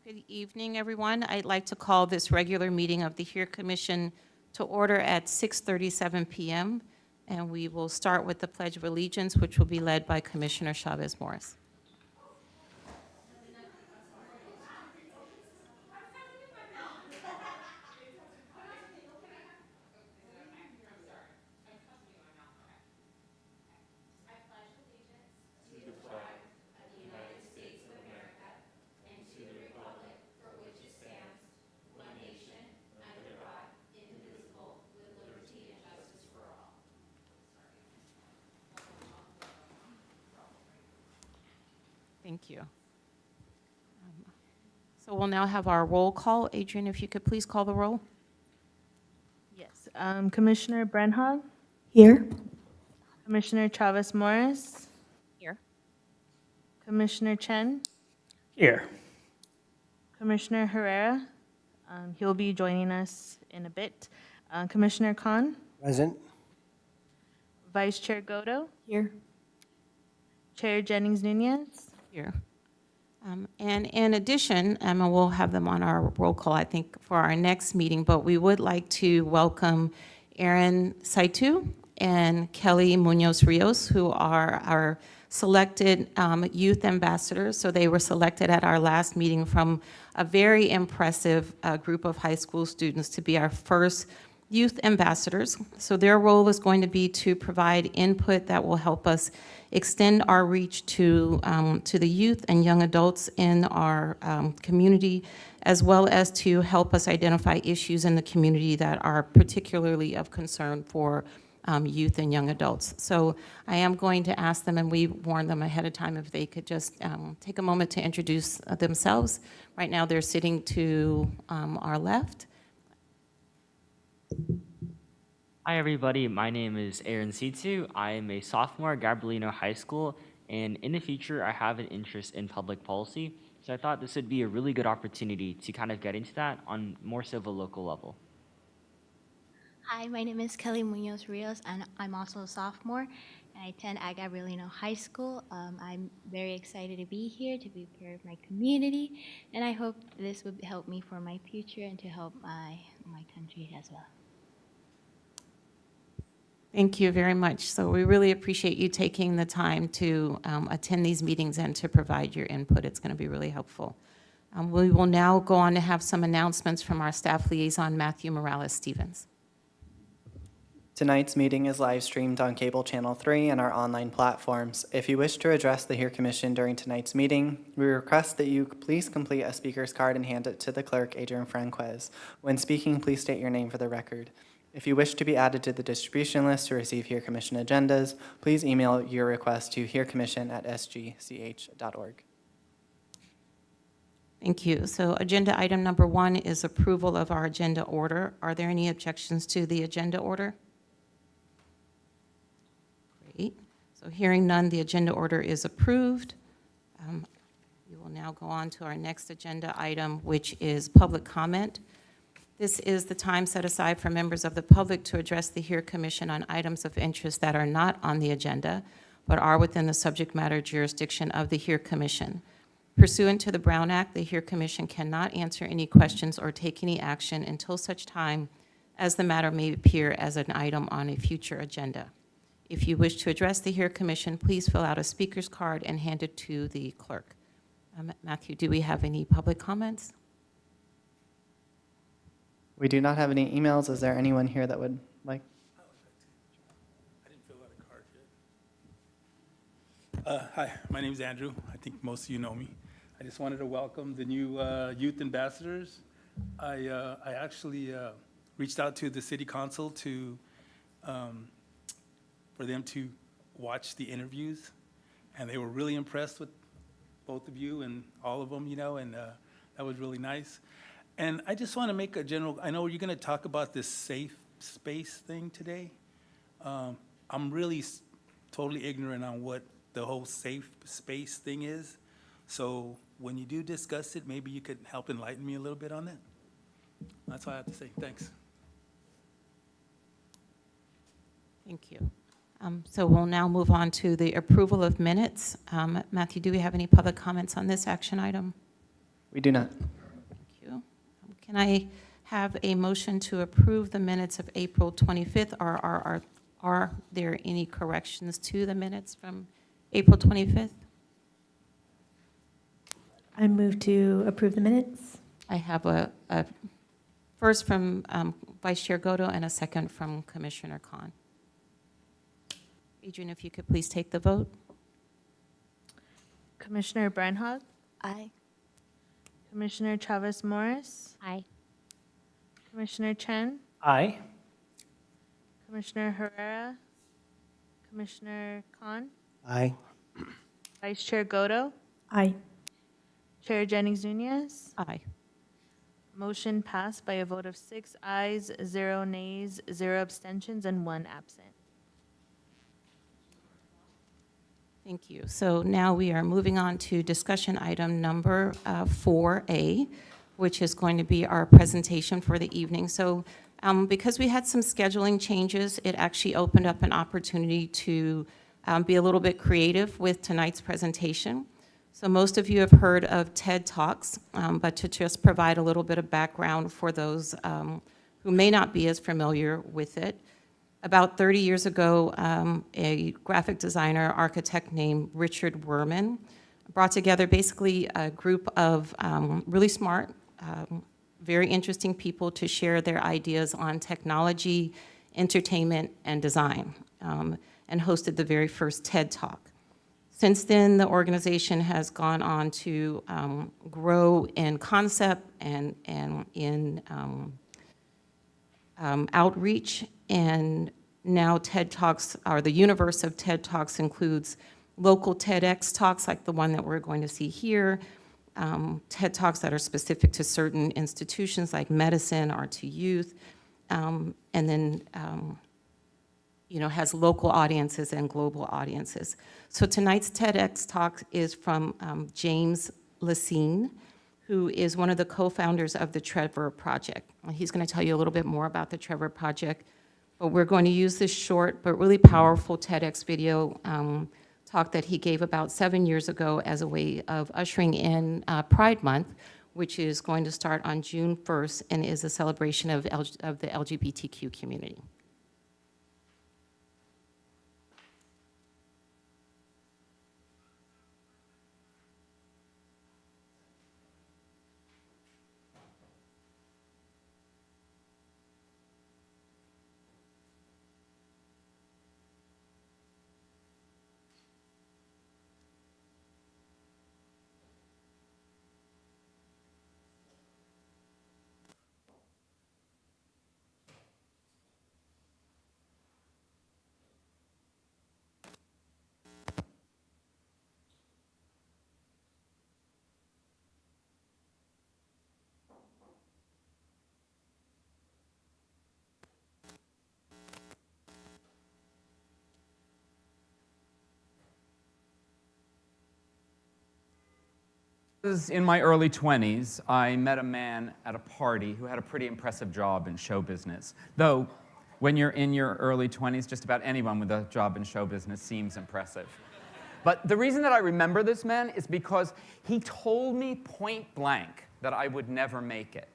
Good evening, everyone. I'd like to call this regular meeting of the HERE Commission to order at 6:37 PM, and we will start with the Pledge of Allegiance, which will be led by Commissioner Chavez Morris. Thank you. So we'll now have our roll call. Adrian, if you could please call the roll. Yes. Commissioner Brenhag, Here. Commissioner Chavez Morris, Here. Commissioner Chen, Here. Commissioner Herrera. He'll be joining us in a bit. Commissioner Khan, Present. Vice Chair Godo, Here. Chair Jennings Nunez. Here. And in addition, and we'll have them on our roll call, I think, for our next meeting, but we would like to welcome Aaron Saitu and Kelly Munoz Rios, who are our selected youth ambassadors. So they were selected at our last meeting from a very impressive group of high school students to be our first youth ambassadors. So their role is going to be to provide input that will help us extend our reach to the youth and young adults in our community, as well as to help us identify issues in the community that are particularly of concern for youth and young adults. So I am going to ask them, and we warned them ahead of time, if they could just take a moment to introduce themselves. Right now, they're sitting to our left. Hi everybody, my name is Aaron Situ. I am a sophomore at Gabriel High School, and in the future I have an interest in public policy, so I thought this would be a really good opportunity to kind of get into that on more so of a local level. Hi, my name is Kelly Munoz Rios, and I'm also a sophomore, and I attend at Gabrielino High School. I'm very excited to be here, to be part of my community, and I hope this would help me for my future and to help my country as well. Thank you very much. So we really appreciate you taking the time to attend these meetings and to provide your input. It's going to be really helpful. We will now go on to have some announcements from our staff liaison, Matthew Morales-Stevens. Tonight's meeting is live streamed on Cable Channel 3 and our online platforms. If you wish to address the HERE Commission during tonight's meeting, we request that you please complete a speaker's card and hand it to the clerk, Adrian Franquez. When speaking, please state your name for the record. If you wish to be added to the distribution list to receive HERE Commission agendas, please email your request to herecommission@sgch.org. Thank you. So agenda item number 1 is approval of our agenda order. Are there any objections to the agenda order? Great. So hearing none, the agenda order is approved. We will now go on to our next agenda item, which is public comment. This is the time set aside for members of the public to address the HERE Commission on items of interest that are not on the agenda, but are within the subject matter jurisdiction of the HERE Commission. Pursuant to the Brown Act, the HERE Commission cannot answer any questions or take any action until such time as the matter may appear as an item on a future agenda. If you wish to address the HERE Commission, please fill out a speaker's card and hand it to the clerk. Matthew, do we have any public comments? We do not have any emails. Is there anyone here that would like? I didn't fill out a card yet. Hi, my name is Andrew. I think most of you know me. I just wanted to welcome the new youth ambassadors. I actually reached out to the city council to for them to watch the interviews, and they were really impressed with both of you and all of them, you know, and that was really nice. And I just want to make a general, I know you're going to talk about this safe space thing today. I'm really totally ignorant on what the whole safe space thing is. So when you do discuss it, maybe you could help enlighten me a little bit on that. That's all I have to say. Thanks. Thank you. So we'll now move on to the approval of minutes. Matthew, do we have any public comments on this action item? We do not. Thank you. Can I have a motion to approve the minutes of April 25th, or are there any corrections to the minutes from April 25th? I move to approve the minutes. I have a first from Vice Chair Godo and a second from Commissioner Khan. Adrian, if you could please take the vote. Commissioner Breinhoff, Aye. Commissioner Chavez Morris, Aye. Commissioner Chen, Aye. Commissioner Herrera, Commissioner Khan, Aye. Vice Chair Godo, Aye. Chair Jennings Nunez. Aye. Motion passed by a vote of 6 ayes, 0 nays, 0 abstentions, and 1 absent. Thank you. So now we are moving on to discussion item number 4A, which is going to be our presentation for the evening. So because we had some scheduling changes, it actually opened up an opportunity to be a little bit creative with tonight's presentation. So most of you have heard of TED Talks, but to just provide a little bit of background for those who may not be as familiar with it. About 30 years ago, a graphic designer, architect named Richard Werman brought together basically a group of really smart, very interesting people to share their ideas on technology, entertainment, and design, and hosted the very first TED Talk. Since then, the organization has gone on to grow in concept and in outreach, and now TED Talks, or the universe of TED Talks, includes local TEDx talks like the one that we're going to see here, TED Talks that are specific to certain institutions like medicine or to youth, and then has local audiences and global audiences. So tonight's TEDx talk is from James Lacine, who is one of the co-founders of the Trevor Project. He's going to tell you a little bit more about the Trevor Project, but we're going to use this short but really powerful TEDx video talk that he gave about 7 years ago as a way of ushering in Pride Month, which is going to start on June 1st and is a celebration of the LGBTQ community. In my early 20s, I met a man at a party who had a pretty impressive job in show business. Though, when you're in your early 20s, just about anyone with a job in show business seems impressive. But the reason that I remember this man is because he told me point blank that I would never make it.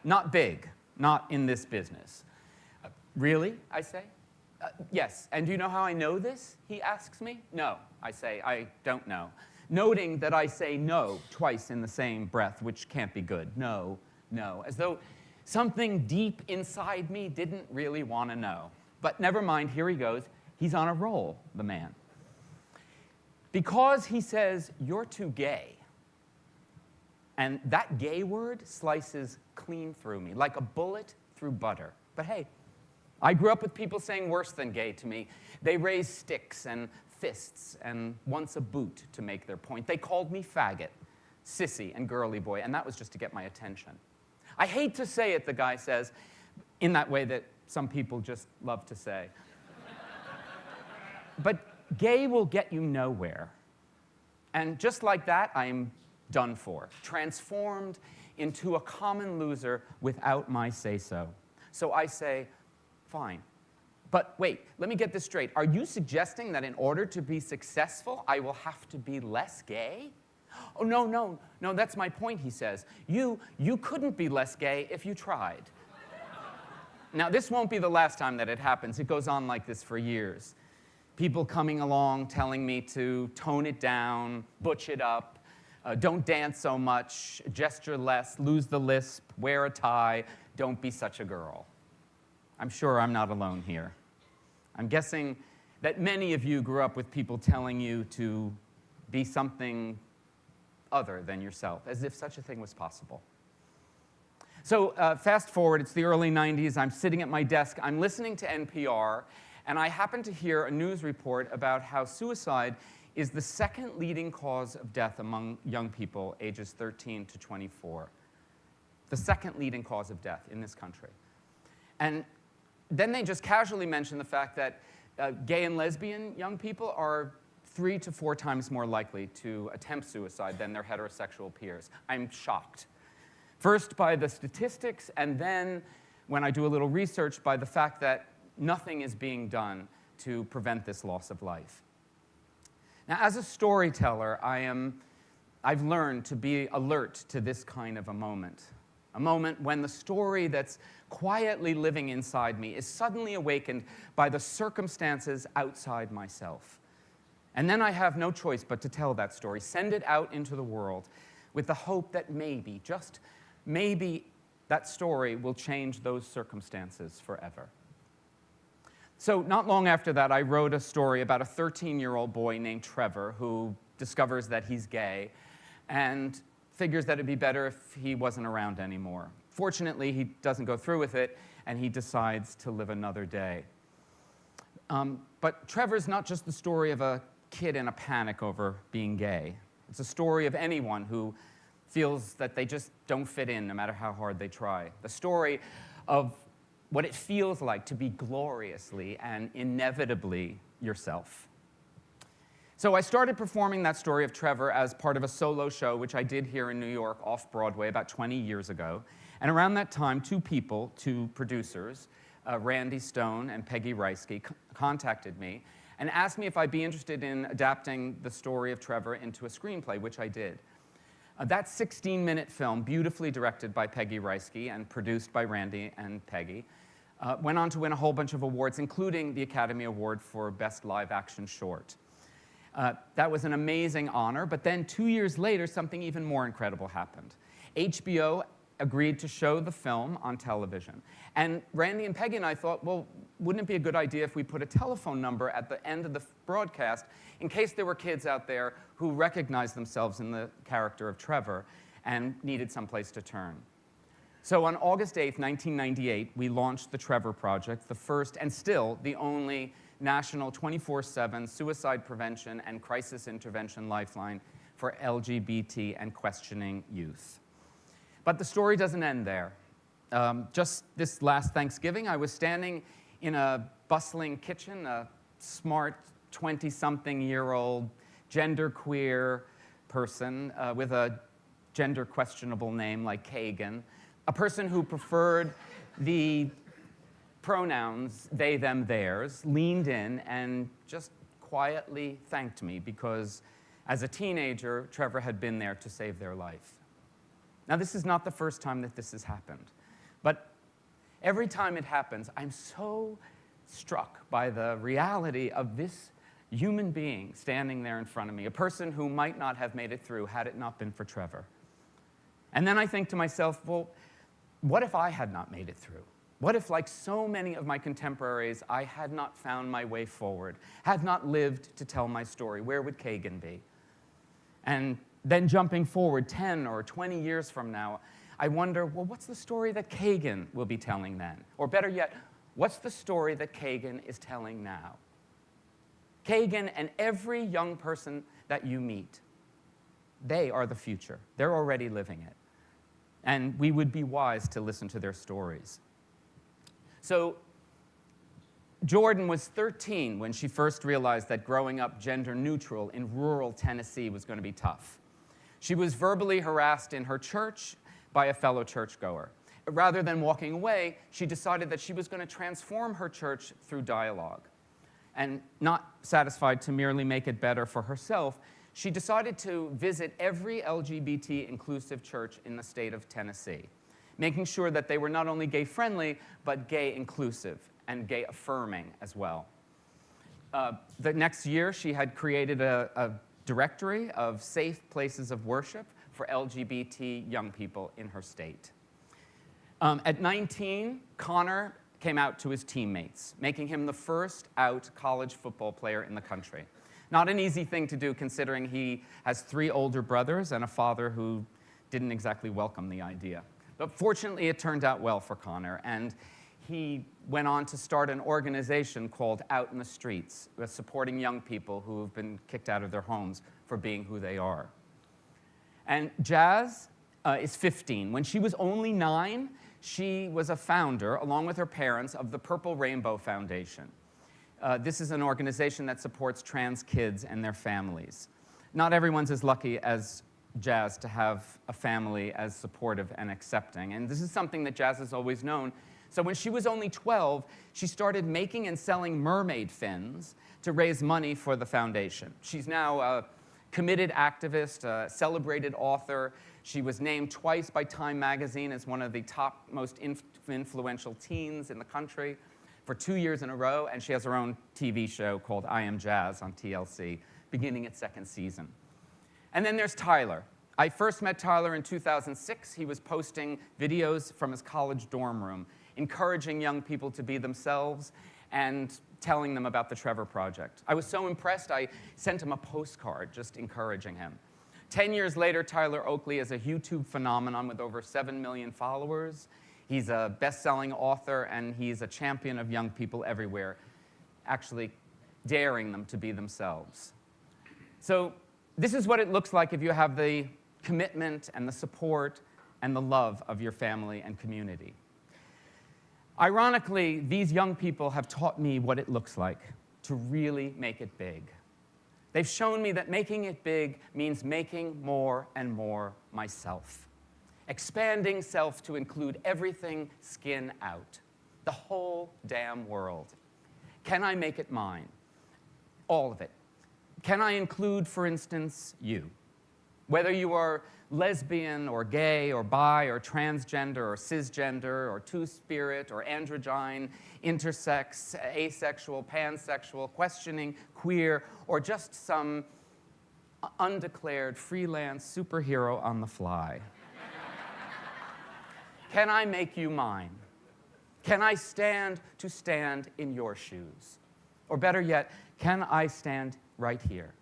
Not big, not in this business. Really? I say. Yes, and do you know how I know this? He asks me. No, I say, I don't know. Noting that I say no twice in the same breath, which can't be good. No, no, as though something deep inside me didn't really want to know. But never mind, here he goes. He's on a roll, the man. Because he says, you're too gay. And that gay word slices clean through me, like a bullet through butter. But hey, I grew up with people saying worse than gay to me. They raised sticks and fists and once a boot to make their point. They called me faggot, sissy, and girly boy, and that was just to get my attention. I hate to say it, the guy says, in that way that some people just love to say. But gay will get you nowhere. And just like that, I'm done for, transformed into a common loser without my say-so. So I say, fine. But wait, let me get this straight. Are you suggesting that in order to be successful, I will have to be less gay? Oh, no, that's my point, he says. You couldn't be less gay if you tried. Now, this won't be the last time that it happens. It goes on like this for years. People coming along telling me to tone it down, butch it up, don't dance so much, gesture less, lose the lisp, wear a tie, don't be such a girl. I'm sure I'm not alone here. I'm guessing that many of you grew up with people telling you to be something other than yourself, as if such a thing was possible. So fast forward, it's the early 90s, I'm sitting at my desk, I'm listening to NPR, and I happen to hear a news report about how suicide is the second leading cause of death among young people ages 13 to 24. The second leading cause of death in this country. And then they just casually mention the fact that gay and lesbian young people are 3 to 4 times more likely to attempt suicide than their heterosexual peers. I'm shocked. First by the statistics, and then when I do a little research, by the fact that nothing is being done to prevent this loss of life. Now, as a storyteller, I've learned to be alert to this kind of a moment when the story that's quietly living inside me is suddenly awakened by the circumstances outside myself. And then I have no choice but to tell that story, send it out into the world with the hope that maybe, just maybe, that story will change those circumstances forever. So not long after that, I wrote a story about a 13-year-old boy named Trevor who discovers that he's gay and figures that it'd be better if he wasn't around anymore. Fortunately, he doesn't go through with it, and he decides to live another day. But Trevor's not just the story of a kid in a panic over being gay. It's a story of anyone who feels that they just don't fit in no matter how hard they try. The story of what it feels like to be gloriously and inevitably yourself. So I started performing that story of Trevor as part of a solo show, which I did here in New York off-Broadway about 20 years ago. And around that time, two producers, Randy Stone and Peggy Reisky, contacted me and asked me if I'd be interested in adapting the story of Trevor into a screenplay, which I did. That 16-minute film, beautifully directed by Peggy Reisky and produced by Randy and Peggy, went on to win a whole bunch of awards, including the Academy Award for Best Live Action Short. That was an amazing honor, but then 2 years later, something even more incredible happened. HBO agreed to show the film on television. And Randy and Peggy and I thought, well, wouldn't it be a good idea if we put a telephone number at the end of the broadcast in case there were kids out there who recognized themselves in the character of Trevor and needed someplace to turn. So on August 8th, 1998, we launched the Trevor Project, the first and still the only national 24/7 suicide prevention and crisis intervention lifeline for LGBT and questioning youth. But the story doesn't end there. Just this last Thanksgiving, I was standing in a bustling kitchen, a smart 20-something-year-old genderqueer person with a gender-questionable name like Kagan, a person who preferred the pronouns they, them, theirs, leaned in and just quietly thanked me because as a teenager, Trevor had been there to save their life. Now, this is not the first time that this has happened, but every time it happens, I'm so struck by the reality of this human being standing there in front of me, a person who might not have made it through had it not been for Trevor. And then I think to myself, well, what if I had not made it through? What if, like so many of my contemporaries, I had not found my way forward, had not lived to tell my story? Where would Kagan be? And then jumping forward 10 or 20 years from now, I wonder, well, what's the story that Kagan will be telling then? Or better yet, what's the story that Kagan is telling now? Kagan and every young person that you meet, they are the future. They're already living it. And we would be wise to listen to their stories. So Jordan was 13 when she first realized that growing up gender neutral in rural Tennessee was going to be tough. She was verbally harassed in her church by a fellow churchgoer. Rather than walking away, she decided that she was going to transform her church through dialogue. And not satisfied to merely make it better for herself, she decided to visit every LGBT inclusive church in the state of Tennessee, making sure that they were not only gay-friendly, but gay-inclusive and gay-affirming as well. The next year, she had created a directory of safe places of worship for LGBT young people in her state. At 19, Connor came out to his teammates, making him the first out college football player in the country. Not an easy thing to do, considering he has 3 older brothers and a father who didn't exactly welcome the idea. But fortunately, it turned out well for Connor, and he went on to start an organization called Out in the Streets, supporting young people who have been kicked out of their homes for being who they are. And Jazz is 15. When she was only 9, she was a founder, along with her parents, of the Purple Rainbow Foundation. This is an organization that supports trans kids and their families. Not everyone's as lucky as Jazz to have a family as supportive and accepting, and this is something that Jazz has always known. So when she was only 12, she started making and selling mermaid fins to raise money for the foundation. She's now a committed activist, a celebrated author. She was named twice by Time magazine as one of the top most influential teens in the country for 2 years in a row, and she has her own TV show called I Am Jazz on TLC, beginning its 2nd season. And then there's Tyler. I first met Tyler in 2006. He was posting videos from his college dorm room, encouraging young people to be themselves and telling them about the Trevor Project. I was so impressed, I sent him a postcard just encouraging him. 10 years later, Tyler Oakley is a YouTube phenomenon with over 7 million followers. He's a best-selling author, and he's a champion of young people everywhere, actually daring them to be themselves. So this is what it looks like if you have the commitment and the support and the love of your family and community. Ironically, these young people have taught me what it looks like to really make it big. They've shown me that making it big means making more and more myself. Expanding self to include everything skin out, the whole damn world. Can I make it mine? All of it. Can I include, for instance, you? Whether you are lesbian or gay or bi or transgender or cisgender or two-spirit or androgyne, intersex, asexual, pansexual, questioning, queer, or just some undeclared freelance superhero on the fly. Can I make you mine? Can I stand in your shoes? Or better yet, can I stand right here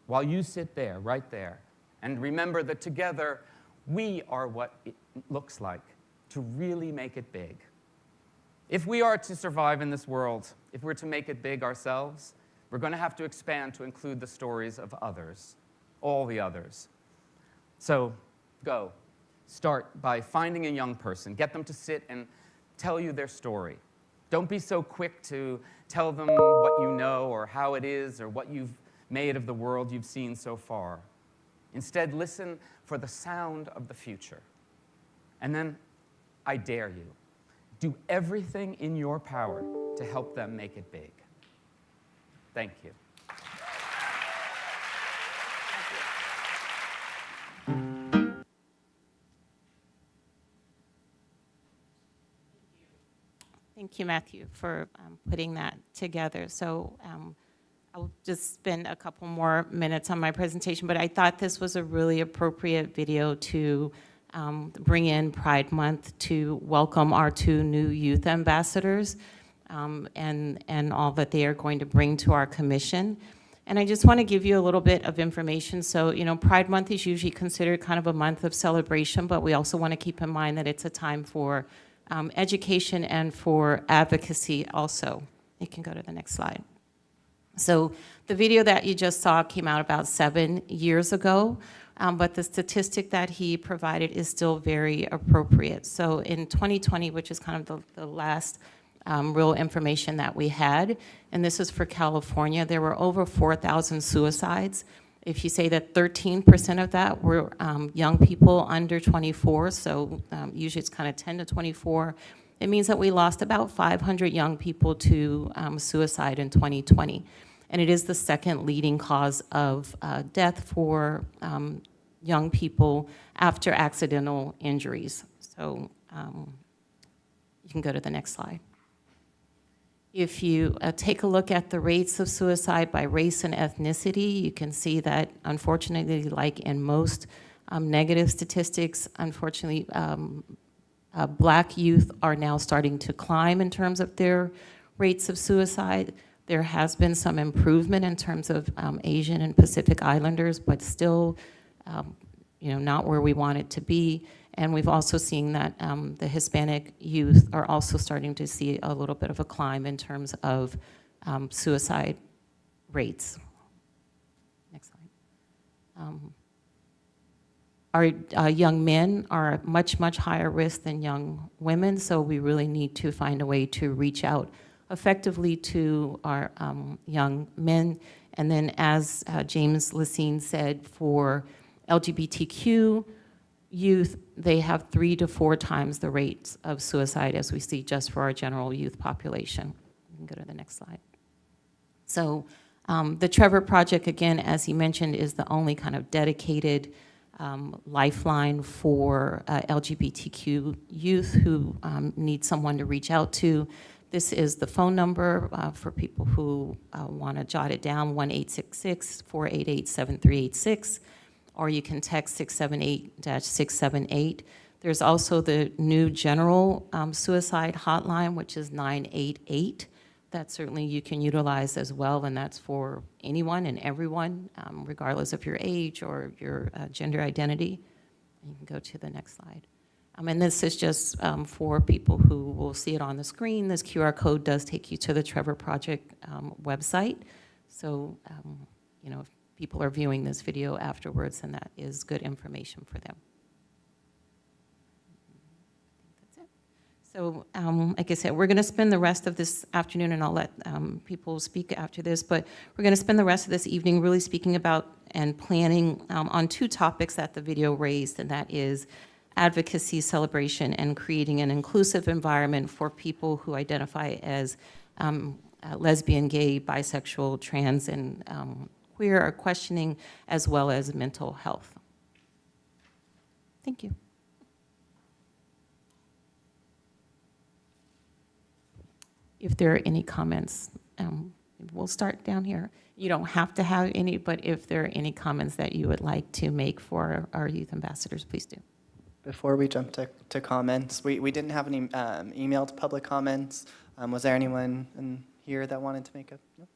while you sit there, right there, and remember that together we are what it looks like to really make it big. If we are to survive in this world, if we're to make it big ourselves, we're going to have to expand to include the stories of others, all the others. So go. Start by finding a young person. Get them to sit and tell you their story. Don't be so quick to tell them what you know or how it is or what you've made of the world you've seen so far. Instead, listen for the sound of the future. And then, I dare you, do everything in your power to help them make it big. Thank you. Thank you, Matthew, for putting that together. So I'll just spend a couple more minutes on my presentation, but I thought this was a really appropriate video to bring in Pride Month to welcome our 2 new youth ambassadors and all that they are going to bring to our commission. And I just want to give you a little bit of information. So, Pride Month is usually considered kind of a month of celebration, but we also want to keep in mind that it's a time for education and for advocacy also. You can go to the next slide. So the video that you just saw came out about 7 years ago, but the statistic that he provided is still very appropriate. So in 2020, which is kind of the last real information that we had, and this is for California, there were over 4,000 suicides. If you say that 13% of that were young people under 24, so usually it's kind of 10 to 24, it means that we lost about 500 young people to suicide in 2020. and it is the second leading cause of death for young people after accidental injuries. So you can go to the next slide. If you take a look at the rates of suicide by race and ethnicity, you can see that unfortunately, like in most negative statistics, unfortunately, Black youth are now starting to climb in terms of their rates of suicide. There has been some improvement in terms of Asian and Pacific Islanders, but still, not where we want it to be. And we've also seen that the Hispanic youth are also starting to see a little bit of a climb in terms of suicide rates. Next slide. Our young men are at much, much higher risk than young women, so we really need to find a way to reach out effectively to our young men. And then as James Lacine said, for LGBTQ youth, they have 3 to 4 times the rates of suicide as we see just for our general youth population. You can go to the next slide. So the Trevor Project, again, as he mentioned, is the only kind of dedicated lifeline for LGBTQ youth who need someone to reach out to. This is the phone number for people who want to jot it down, 1-866-488-7386, or you can text 678-678. There's also the new general suicide hotline, which is 988. That certainly you can utilize as well, and that's for anyone and everyone, regardless of your age or your gender identity. You can go to the next slide. And this is just for people who will see it on the screen. This QR code does take you to the Trevor Project website. So, if people are viewing this video afterwards, then that is good information for them. That's it. So, like I said, we're going to spend the rest of this afternoon, and I'll let people speak after this, but we're going to spend the rest of this evening really speaking about and planning on 2 topics that the video raised, and that is advocacy, celebration, and creating an inclusive environment for people who identify as lesbian, gay, bisexual, trans, and queer or questioning, as well as mental health. Thank you. If there are any comments, we'll start down here. You don't have to have any, but if there are any comments that you would like to make for our youth ambassadors, please do. Before we jump to comments, we didn't have any emailed public comments. Was there anyone in here that wanted to make a? No?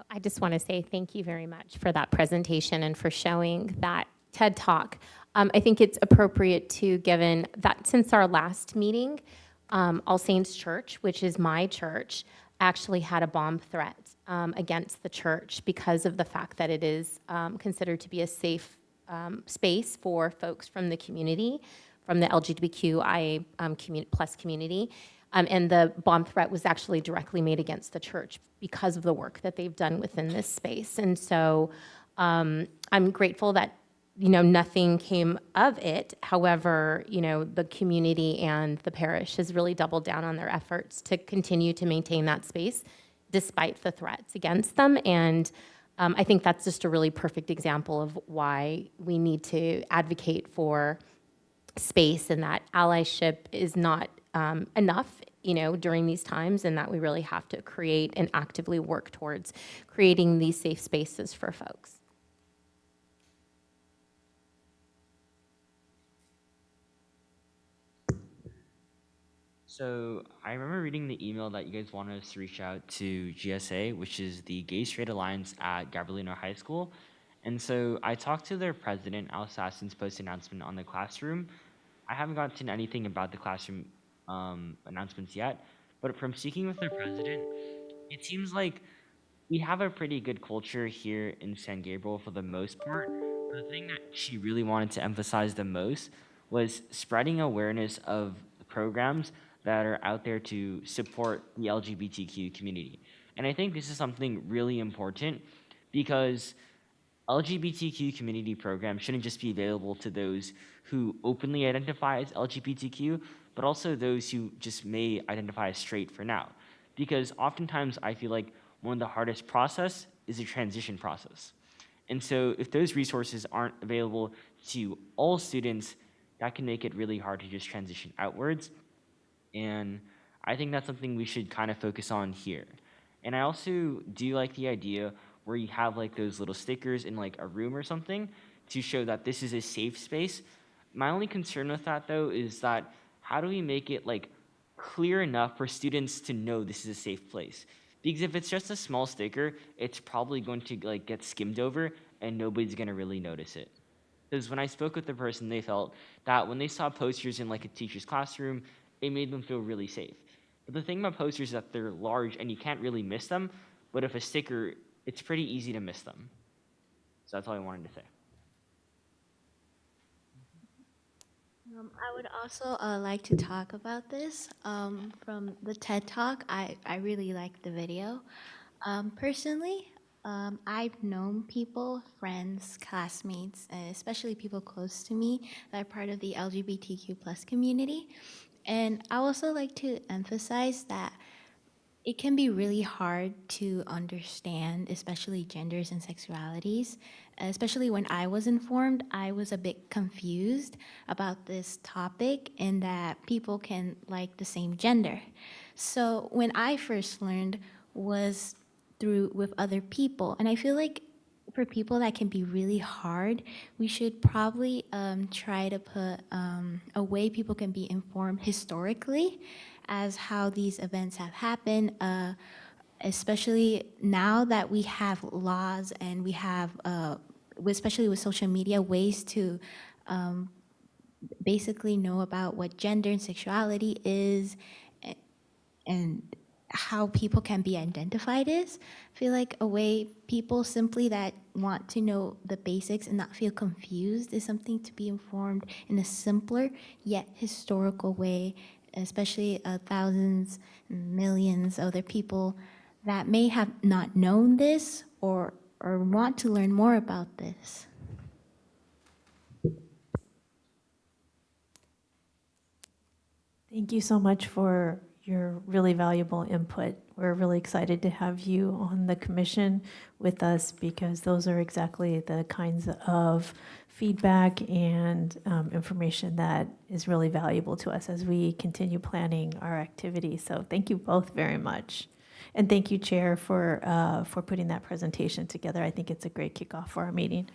I just want to say thank you very much for that presentation and for showing that TED Talk. I think it's appropriate too, given that since our last meeting, All Saints Church, which is my church, actually had a bomb threat against the church because of the fact that it is considered to be a safe space for folks from the community, from the LGBTQIA plus community. And the bomb threat was actually directly made against the church because of the work that they've done within this space. And so I'm grateful that, nothing came of it. However, the community and the parish has really doubled down on their efforts to continue to maintain that space despite the threats against them. And I think that's just a really perfect example of why we need to advocate for space, and that allyship is not enough, during these times, and that we really have to create and actively work towards creating these safe spaces for folks. So I remember reading the email that you guys wanted us to reach out to GSA, which is the Gay Straight Alliance at Gabriel High School. And so I talked to their president, Al Sassen's post-announcement on the classroom. I haven't gotten anything about the classroom announcements yet, but from speaking with their president, it seems like we have a pretty good culture here in San Gabriel for the most part. But the thing that she really wanted to emphasize the most was spreading awareness of the programs that are out there to support the LGBTQ community. And I think this is something really important because LGBTQ community programs shouldn't just be available to those who openly identify as LGBTQ, but also those who just may identify as straight for now. Because oftentimes I feel like one of the hardest process is the transition process. And so if those resources aren't available to all students, that can make it really hard to just transition outwards. And I think that's something we should kind of focus on here. And I also do like the idea where you have like those little stickers in like a room or something to show that this is a safe space. My only concern with that though is that how do we make it like clear enough for students to know this is a safe place? Because if it's just a small sticker, it's probably going to like get skimmed over and nobody's gonna really notice it. Because when I spoke with the person, they felt that when they saw posters in like a teacher's classroom, it made them feel really safe. But the thing about posters is that they're large and you can't really miss them. But if a sticker, it's pretty easy to miss them. So that's all I wanted to say. I would also like to talk about this. From the TED Talk, I really liked the video. Personally, I've known people, friends, classmates, especially people close to me that are part of the LGBTQ plus community. And I also like to emphasize that it can be really hard to understand, especially genders and sexualities. Especially when I was informed, I was a bit confused about this topic and that people can like the same gender. So when I first learned was through with other people, and I feel like for people that can be really hard, we should probably try to put a way people can be informed historically as how these events have happened, especially now that we have laws and we have, especially with social media, ways to basically know about what gender and sexuality is and how people can be identified is. I feel like a way people simply that want to know the basics and not feel confused is something to be informed in a simpler yet historical way, especially thousands, millions of other people that may have not known this or want to learn more about this. Thank you so much for your really valuable input. We're really excited to have you on the commission with us because those are exactly the kinds of feedback and information that is really valuable to us as we continue planning our activities. So thank you both very much. And thank you, Chair, for putting that presentation together. I think it's a great kickoff for our meeting.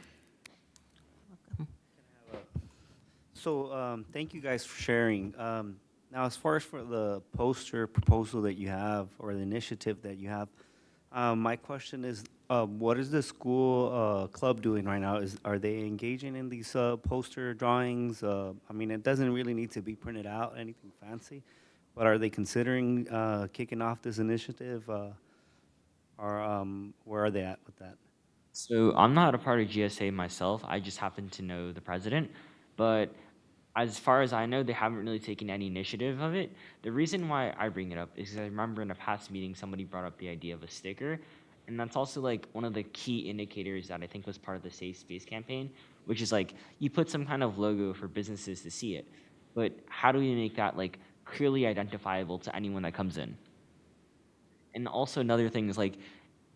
So thank you guys for sharing. Now, as far as for the poster proposal that you have or the initiative that you have, my question is, what is the school club doing right now? Are they engaging in these poster drawings? I mean, it doesn't really need to be printed out, anything fancy, but are they considering kicking off this initiative? Or where are they at with that? So I'm not a part of GSA myself. I just happen to know the president. But as far as I know, they haven't really taken any initiative of it. The reason why I bring it up is because I remember in a past meeting, somebody brought up the idea of a sticker. And that's also like one of the key indicators that I think was part of the Safe Space campaign, which is like you put some kind of logo for businesses to see it. But how do we make that like clearly identifiable to anyone that comes in? And also another thing is like,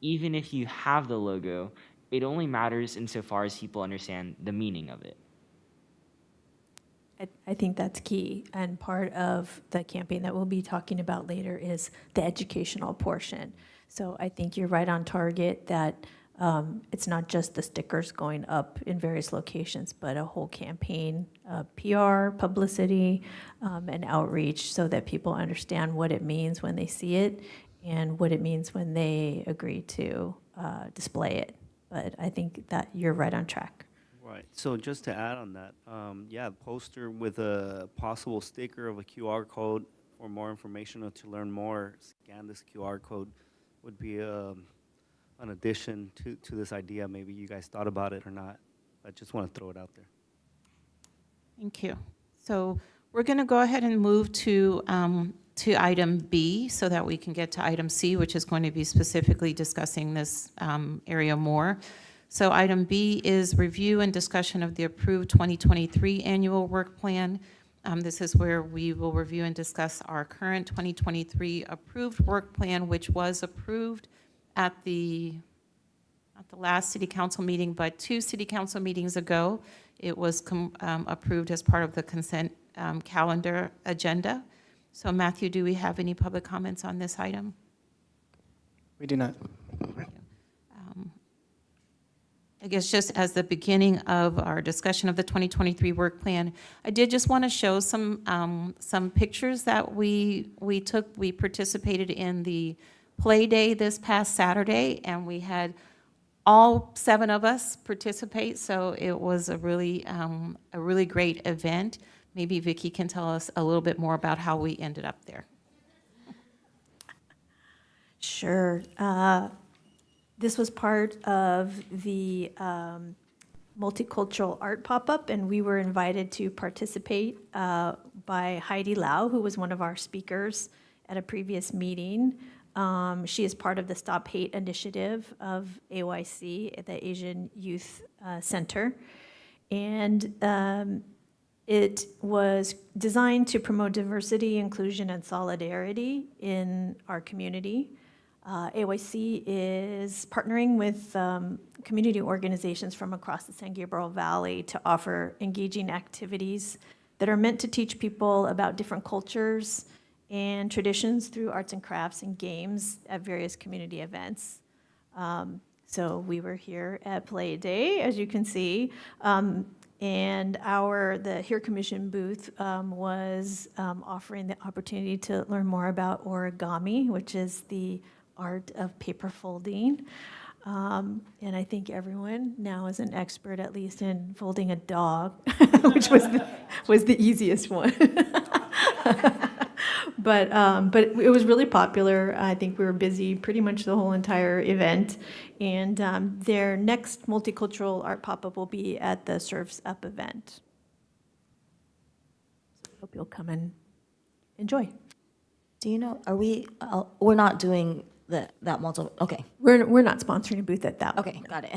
even if you have the logo, it only matters insofar as people understand the meaning of it. I think that's key, and part of the campaign that we'll be talking about later is the educational portion. So I think you're right on target that it's not just the stickers going up in various locations, but a whole campaign, PR, publicity, and outreach so that people understand what it means when they see it and what it means when they agree to display it. But I think that you're right on track. Right. So just to add on that, yeah, poster with a possible sticker of a QR code for more information or to learn more, scan this QR code would be an addition to this idea. Maybe you guys thought about it or not. I just want to throw it out there. Thank you. So we're going to go ahead and move to item B so that we can get to item C, which is going to be specifically discussing this area more. So item B is review and discussion of the approved 2023 annual work plan. This is where we will review and discuss our current 2023 approved work plan, which was approved at the, not the last city council meeting, but 2 city council meetings ago. It was approved as part of the consent calendar agenda. So Matthew, do we have any public comments on this item? We do not. I guess just as the beginning of our discussion of the 2023 work plan, I did just want to show some pictures that we took. We participated in the Play Day this past Saturday, and we had all 7 of us participate, so it was a really great event. Maybe Vicki can tell us a little bit more about how we ended up there. Sure. This was part of the multicultural art pop-up, and we were invited to participate by Heidi Lau, who was one of our speakers at a previous meeting. She is part of the Stop Hate initiative of AYC, the Asian Youth Center. And it was designed to promote diversity, inclusion, and solidarity in our community. AYC is partnering with community organizations from across the San Gabriel Valley to offer engaging activities that are meant to teach people about different cultures and traditions through arts and crafts and games at various community events. So we were here at Play Day, as you can see, and the Here Commission booth was offering the opportunity to learn more about origami, which is the art of paper folding. And I think everyone now is an expert, at least in folding a dog, which was the easiest one. But it was really popular. I think we were busy pretty much the whole entire event. And their next multicultural art pop-up will be at the Surfs Up event. So I hope you'll come and enjoy. Do you know, we're not doing that multiple, okay, We're not sponsoring a booth at that one. okay, got it.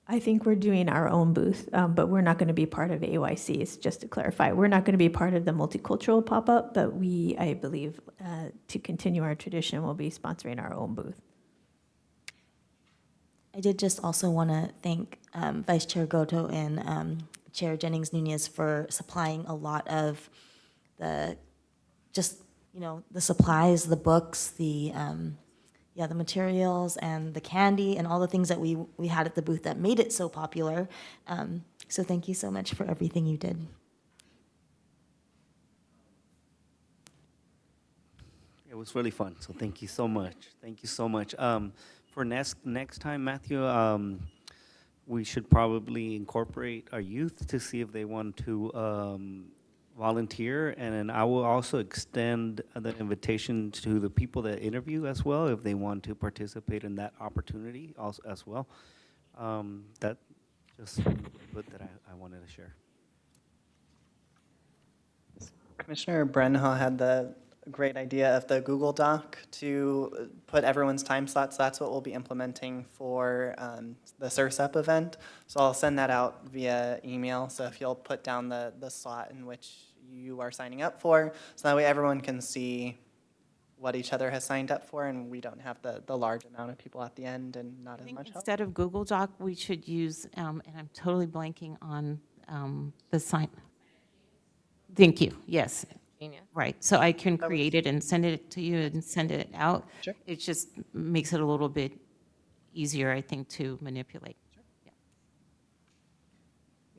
I think we're doing our own booth, but we're not going to be part of AYC's, just to clarify. We're not going to be part of the multicultural pop-up, but we, I believe, to continue our tradition, will be sponsoring our own booth. I did just also want to thank Vice Chair Goto and Chair Jennings Nunez for supplying a lot of the supplies, the books, the materials and the candy and all the things that we had at the booth that made it so popular. So thank you so much for everything you did. It was really fun, so thank you so much. Thank you so much. For next time, Matthew, we should probably incorporate our youth to see if they want to volunteer, and then I will also extend the invitation to the people that interview as well, if they want to participate in that opportunity also as well. That just input that I wanted to share. Commissioner Brenha had the great idea of the Google Doc to put everyone's time slots. That's what we'll be implementing for the SURSUP event. So I'll send that out via email. So if you'll put down the slot in which you are signing up for, so that way everyone can see what each other has signed up for, and we don't have the large amount of people at the end and not as much help. Instead of Google Doc, we should use, and I'm totally blanking on the sign. Thank you, yes. Right, so I can create it and send it to you and send it out. Sure. It just makes it a little bit easier, I think, to manipulate.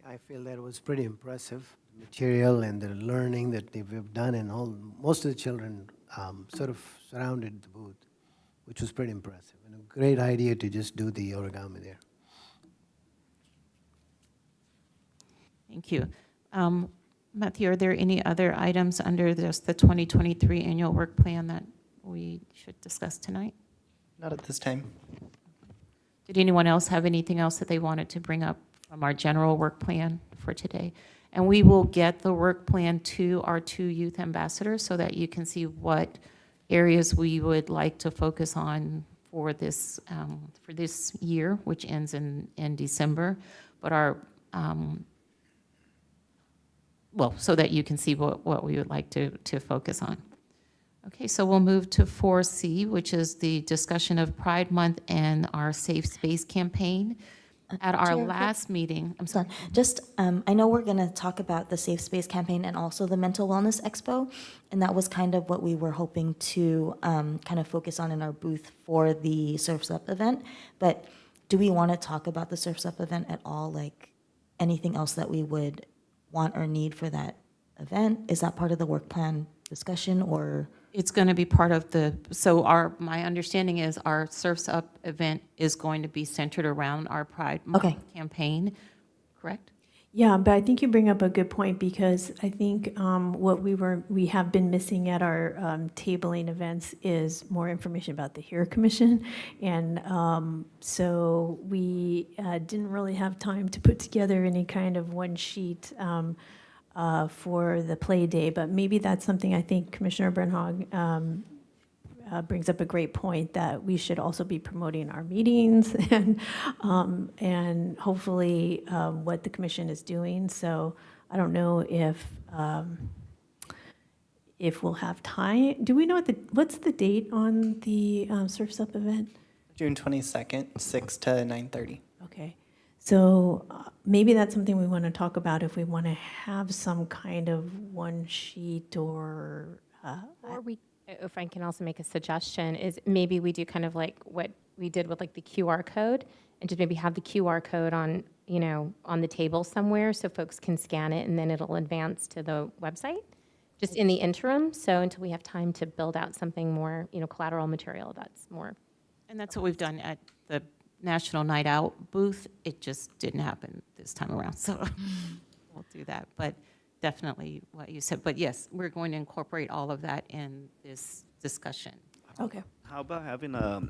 I feel that it was pretty impressive, the material and the learning that we've done, and most of the children sort of surrounded the booth, which was pretty impressive. And a great idea to just do the origami there. Thank you. Matthew, are there any other items under just the 2023 annual work plan that we should discuss tonight? Not at this time. Did anyone else have anything else that they wanted to bring up from our general work plan for today? And we will get the work plan to our 2 youth ambassadors so that you can see what areas we would like to focus on for this year, which ends in December, but well, so that you can see what we would like to focus on. Okay, so we'll move to 4C, which is the discussion of Pride Month and our Safe Space campaign. At our Chair, last meeting, I'm sorry. Just, I know we're going to talk about the Safe Space campaign and also the Mental Wellness Expo, and that was kind of what we were hoping to kind of focus on in our booth for the Surf's Up event. But do we want to talk about the Surf's Up event at all? Like anything else that we would want or need for that event? Is that part of the work plan discussion, or? It's going to be part of my understanding is our Surf's Up event is going to be centered around our Pride Month Okay. campaign, correct? Yeah, but I think you bring up a good point, because I think what we have been missing at our tabling events is more information about the HERE Commission. And so we didn't really have time to put together any kind of one sheet for the play day, but maybe that's something I think Commissioner Bernhag brings up a great point, that we should also be promoting our meetings and hopefully what the commission is doing. So I don't know if we'll have time. Do we know what's the date on the Surf's Up event? June 22nd, 6 to 9:30. Okay, so maybe that's something we want to talk about, if we want to have some kind of one sheet or. Or if I can also make a suggestion, is maybe we do kind of like what we did with like the QR code, and just maybe have the QR code on, on the table somewhere so folks can scan it, and then it'll advance to the website, just in the interim. So until we have time to build out something more, collateral material that's more. And that's what we've done at the National Night Out booth. It just didn't happen this time around, so we'll do that. But definitely what you said. But yes, we're going to incorporate all of that in this discussion. Okay. How about having a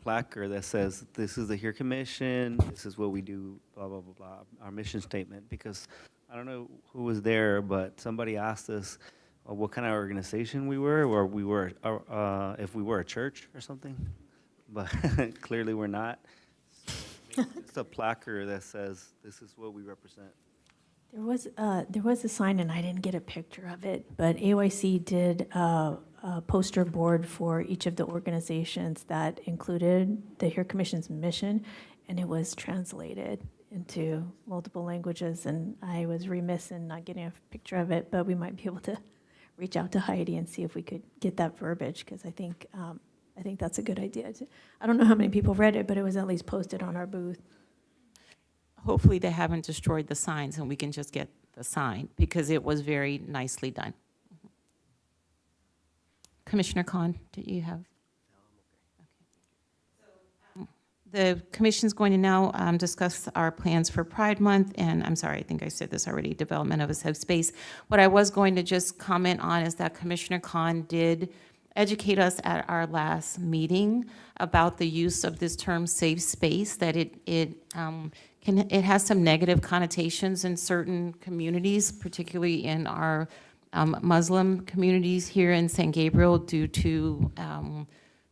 placard that says, this is the HERE Commission, this is what we do, blah, blah, blah, blah, our mission statement? Because I don't know who was there, but somebody asked us what kind of organization we were, or if we were a church or something, but clearly we're not. So it's a placard that says, this is what we represent. There was a sign, and I didn't get a picture of it, but AYC did a poster board for each of the organizations that included the HERE Commission's mission, and it was translated into multiple languages, and I was remiss in not getting a picture of it, but we might be able to reach out to Heidi and see if we could get that verbiage, because I think that's a good idea. I don't know how many people read it, but it was at least posted on our booth. Hopefully they haven't destroyed the signs and we can just get the sign, because it was very nicely done. Commissioner Khan, do you have? The commission's going to now discuss our plans for Pride Month, and I'm sorry, I think I said this already, development of a safe space. What I was going to just comment on is that Commissioner Khan did educate us at our last meeting about the use of this term safe space, that it has some negative connotations in certain communities, particularly in our Muslim communities here in San Gabriel, due to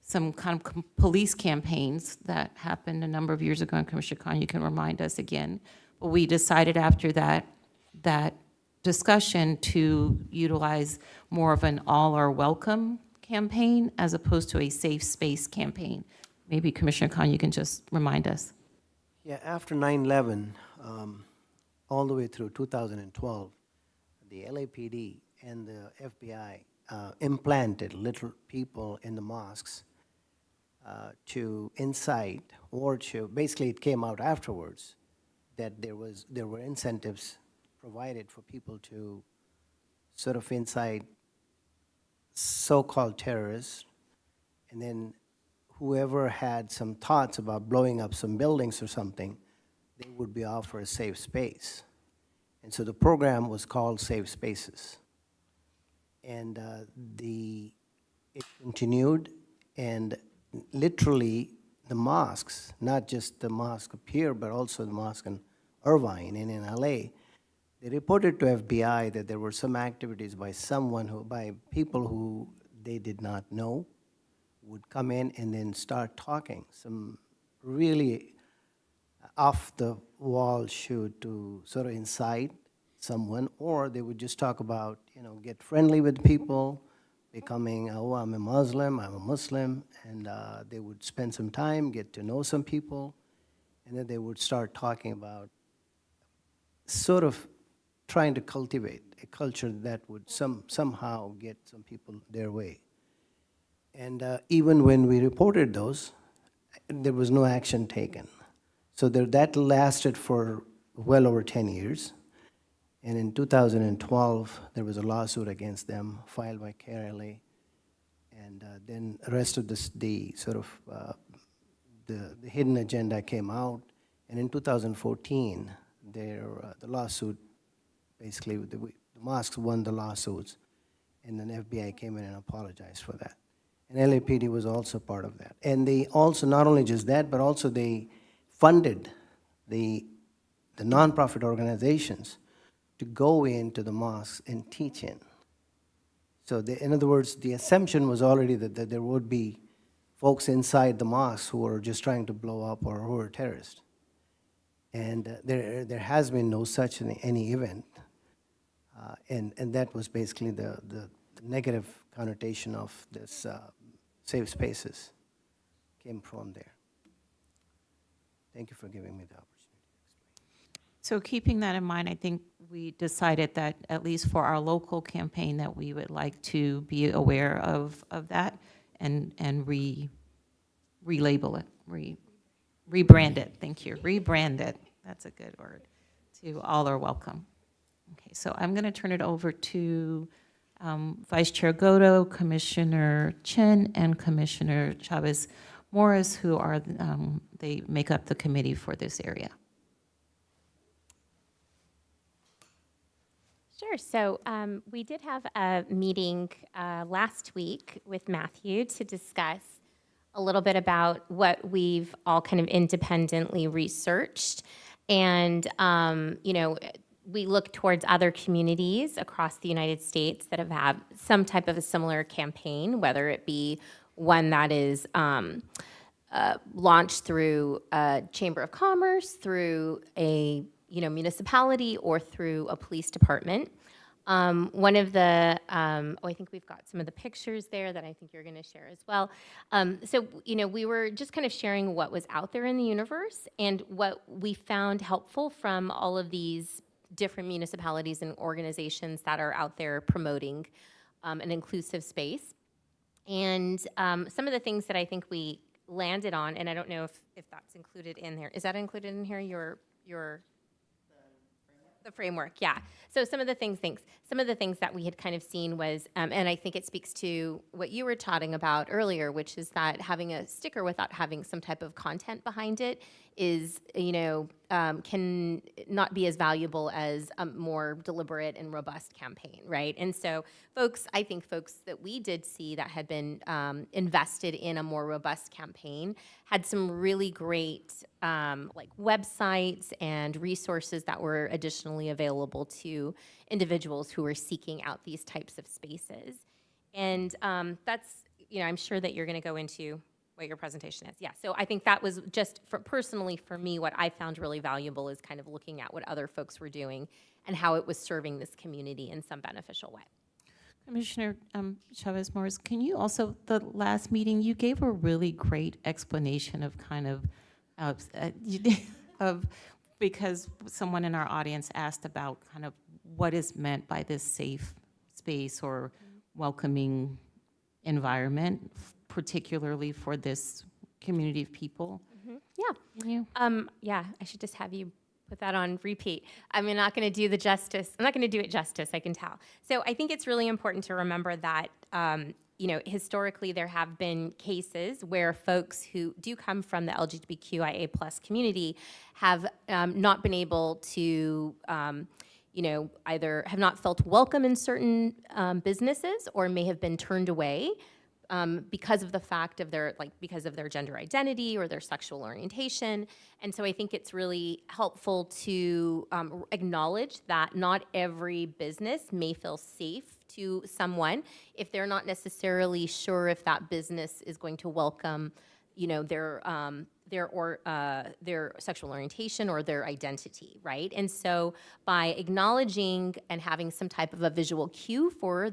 some kind of police campaigns that happened a number of years ago. And Commissioner Khan, you can remind us again. But we decided after that discussion to utilize more of an all are welcome campaign as opposed to a safe space campaign. Maybe Commissioner Khan, you can just remind us. Yeah, after 9/11, all the way through 2012, the LAPD and the FBI implanted little people in the mosques to incite, or to, basically it came out afterwards that there were incentives provided for people to sort of incite so-called terrorists, and then whoever had some thoughts about blowing up some buildings or something, they would be offered a safe space. And so the program was called Safe Spaces. And it continued, and literally the mosques, not just the mosque up here, but also the mosque in Irvine and in LA, they reported to FBI that there were some activities by people who they did not know would come in and then start talking. Some really off-the-wall shoot to sort of incite someone, or they would just talk about, get friendly with people, becoming, oh, I'm a Muslim, and they would spend some time, get to know some people, and then they would start talking about sort of trying to cultivate a culture that would somehow get some people their way. And even when we reported those, there was no action taken. So that lasted for well over 10 years. And in 2012, there was a lawsuit against them filed by KRLA. And then the rest of the sort of the hidden agenda came out. And in 2014, the lawsuit, basically, the mosques won the lawsuits. And then FBI came in and apologized for that. And LAPD was also part of that. And they also, not only just that, but also they funded the nonprofit organizations to go into the mosques and teach in. So in other words, the assumption was already that there would be folks inside the mosques who were just trying to blow up or who were terrorists. And there has been no such any event. And that was basically the negative connotation of this safe spaces came from there. Thank you for giving me the opportunity. So keeping that in mind, I think we decided that at least for our local campaign that we would like to be aware of that and relabel it, rebrand it, thank you, rebrand it, that's a good word, to all are welcome. Okay, so I'm going to turn it over to Vice Chair Godo, Commissioner Chen, and Commissioner Chavez Morris, who are, they make up the committee for this area. Sure. So we did have a meeting last week with Matthew to discuss a little bit about what we've all kind of independently researched. And, we look towards other communities across the United States that have had some type of a similar campaign, whether it be one that is launched through a Chamber of Commerce, through a municipality, or through a police department. One of the, I think we've got some of the pictures there that I think you're going to share as well. So, we were just kind of sharing what was out there in the universe and what we found helpful from all of these different municipalities and organizations that are out there promoting an inclusive space. And some of the things that I think we landed on, and I don't know if that's included in there. Is that included in here, your the framework, yeah. So some of the things that we had kind of seen was, and I think it speaks to what you were talking about earlier, which is that having a sticker without having some type of content behind it is, can not be as valuable as a more deliberate and robust campaign, right? And so I think folks that we did see that had been invested in a more robust campaign had some really great like websites and resources that were additionally available to individuals who were seeking out these types of spaces. And that's, I'm sure that you're going to go into what your presentation is. Yeah, so I think that was just personally for me, what I found really valuable is kind of looking at what other folks were doing and how it was serving this community in some beneficial way. Commissioner Chavez Morris, can you also, the last meeting, you gave a really great explanation of kind of, because someone in our audience asked about kind of what is meant by this safe space or welcoming environment, particularly for this community of people. Yeah. Can you? Yeah, I should just have you put that on repeat. I'm not going to do it justice, I can tell. So I think it's really important to remember that, historically there have been cases where folks who do come from the LGBTQIA+ community have not been able to, either have not felt welcome in certain businesses or may have been turned away because of the fact of because of their gender identity or their sexual orientation. And so I think it's really helpful to acknowledge that not every business may feel safe to someone if they're not necessarily sure if that business is going to welcome, you know, their sexual orientation or their identity, right? And so by acknowledging and having some type of a visual cue for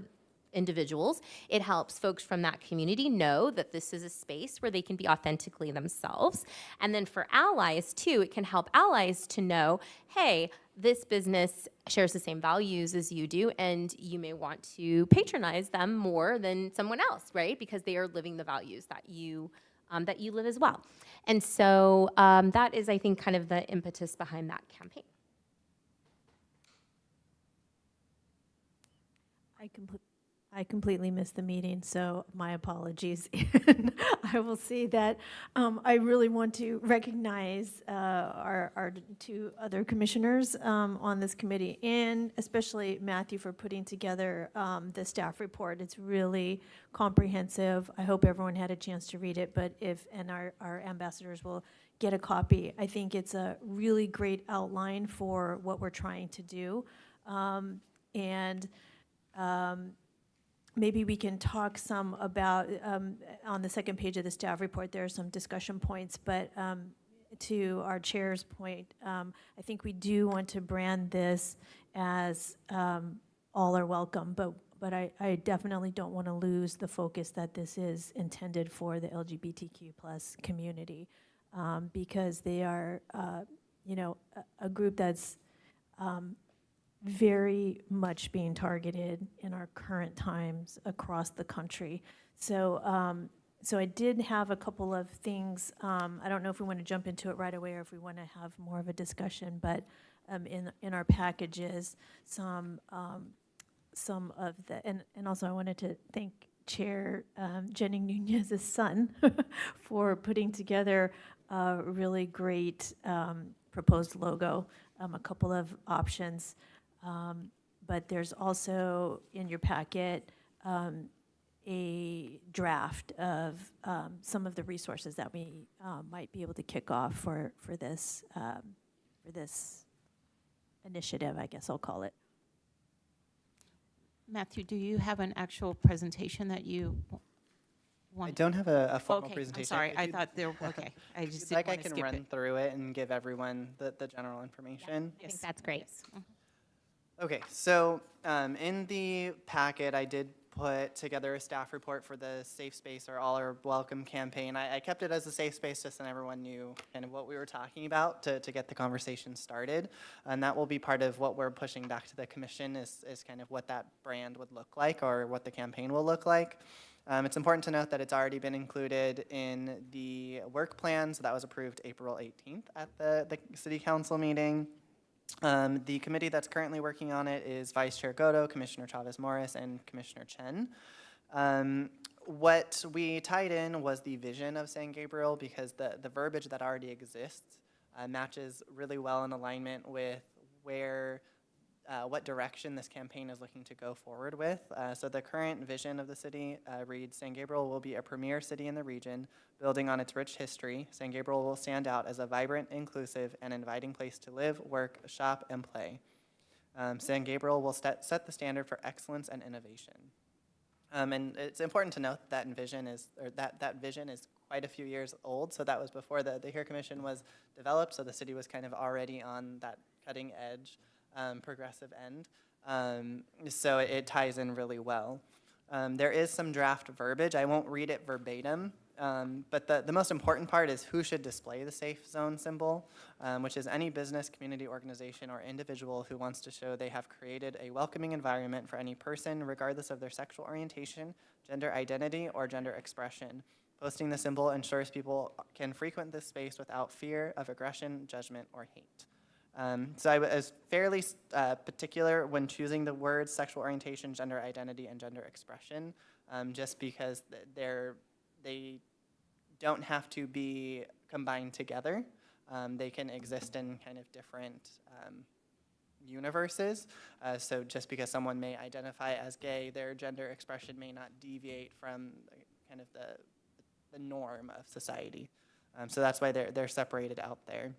individuals, it helps folks from that community know that this is a space where they can be authentically themselves. And then for allies too, it can help allies to know, hey, this business shares the same values as you do, and you may want to patronize them more than someone else, right? Because they are living the values that you live as well. And so that is, I think, kind of the impetus behind that campaign. I completely missed the meeting, so my apologies. I will say that I really want to recognize our two other commissioners on this committee, and especially Matthew for putting together the staff report. It's really comprehensive. I hope everyone had a chance to read it, and our ambassadors will get a copy. I think it's a really great outline for what we're trying to do. Maybe we can talk some about, on the second page of the staff report, there are some discussion points, but to our chair's point, I think we do want to brand this as all are welcome, but I definitely don't want to lose the focus that this is intended for the LGBTQ plus community, because they are, you know, a group that's very much being targeted in our current times across the country. So, so I did have a couple of things. I don't know if we want to jump into it right away or if we want to have more of a discussion, but in our packages, some of the, and also I wanted to thank Chair Jenny Nunez's son for putting together a really great proposed logo, a couple of options. But there's also in your packet a draft of some of the resources that we might be able to kick off for this initiative, I guess I'll call it. Matthew, do you have an actual presentation that you want? I don't have a formal Okay, presentation. I'm sorry, If I you'd- thought there, okay. I if just you'd like, didn't I want to can skip run it. through it and give everyone the general information. I think that's great. Okay, so in the packet, I did put together a staff report for the Safe Space or All Are Welcome campaign. I kept it as a safe space just so everyone knew kind of what we were talking about to get the conversation started. And that will be part of what we're pushing back to the commission is kind of what that brand would look like or what the campaign will look like. It's important to note that it's already been included in the work plan, so that was approved April 18th at the city council meeting. The committee that's currently working on it is Vice Chair Godo, Commissioner Chavez Morris, and Commissioner Chen. What we tied in was the vision of San Gabriel because the verbiage that already exists matches really well in alignment with what direction this campaign is looking to go forward with. So the current vision of the city reads, San Gabriel will be a premier city in the region, building on its rich history. San Gabriel will stand out as a vibrant, inclusive, and inviting place to live, work, shop, and play. San Gabriel will set the standard for excellence and innovation. And it's important to note that vision is quite a few years old, so that was before the HERE Commission was developed, so the city was kind of already on that cutting edge progressive end. So it ties in really well. There is some draft verbiage. I won't read it verbatim, but the most important part is who should display the safe zone symbol, which is any business, community, organization, or individual who wants to show they have created a welcoming environment for any person, regardless of their sexual orientation, gender identity, or gender expression. Posting the symbol ensures people can frequent this space without fear of aggression, judgment, or hate. So I was fairly particular when choosing the words sexual orientation, gender identity, and gender expression, just because they don't have to be combined together. They can exist in kind of different universes. So just because someone may identify as gay, their gender expression may not deviate from kind of the norm of society. So that's why they're separated out there.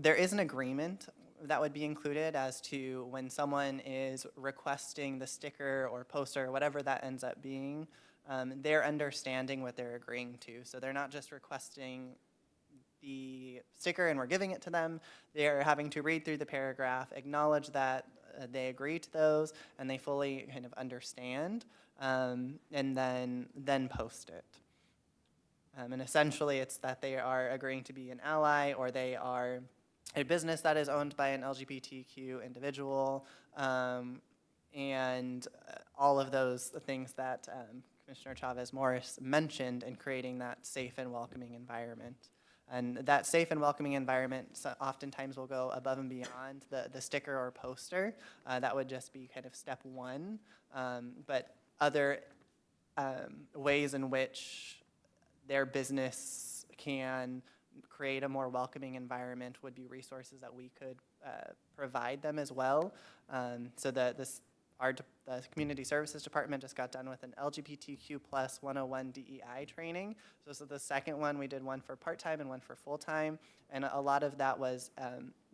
There is an agreement that would be included as to when someone is requesting the sticker or poster, or whatever that ends up being, they're understanding what they're agreeing to. So they're not just requesting the sticker and we're giving it to them. They're having to read through the paragraph, acknowledge that they agree to those, and they fully kind of understand, and then post it. And essentially, it's that they are agreeing to be an ally, or they are a business that is owned by an LGBTQ individual, and all of those things that Commissioner Chavez Morris mentioned in creating that safe and welcoming environment. And that safe and welcoming environment oftentimes will go above and beyond the sticker or poster. That would just be kind of step one. But other ways in which their business can create a more welcoming environment would be resources that we could provide them as well. So the Community Services Department just got done with an LGBTQ plus 101 DEI training. So the second one, we did one for part-time and one for full-time. And a lot of that was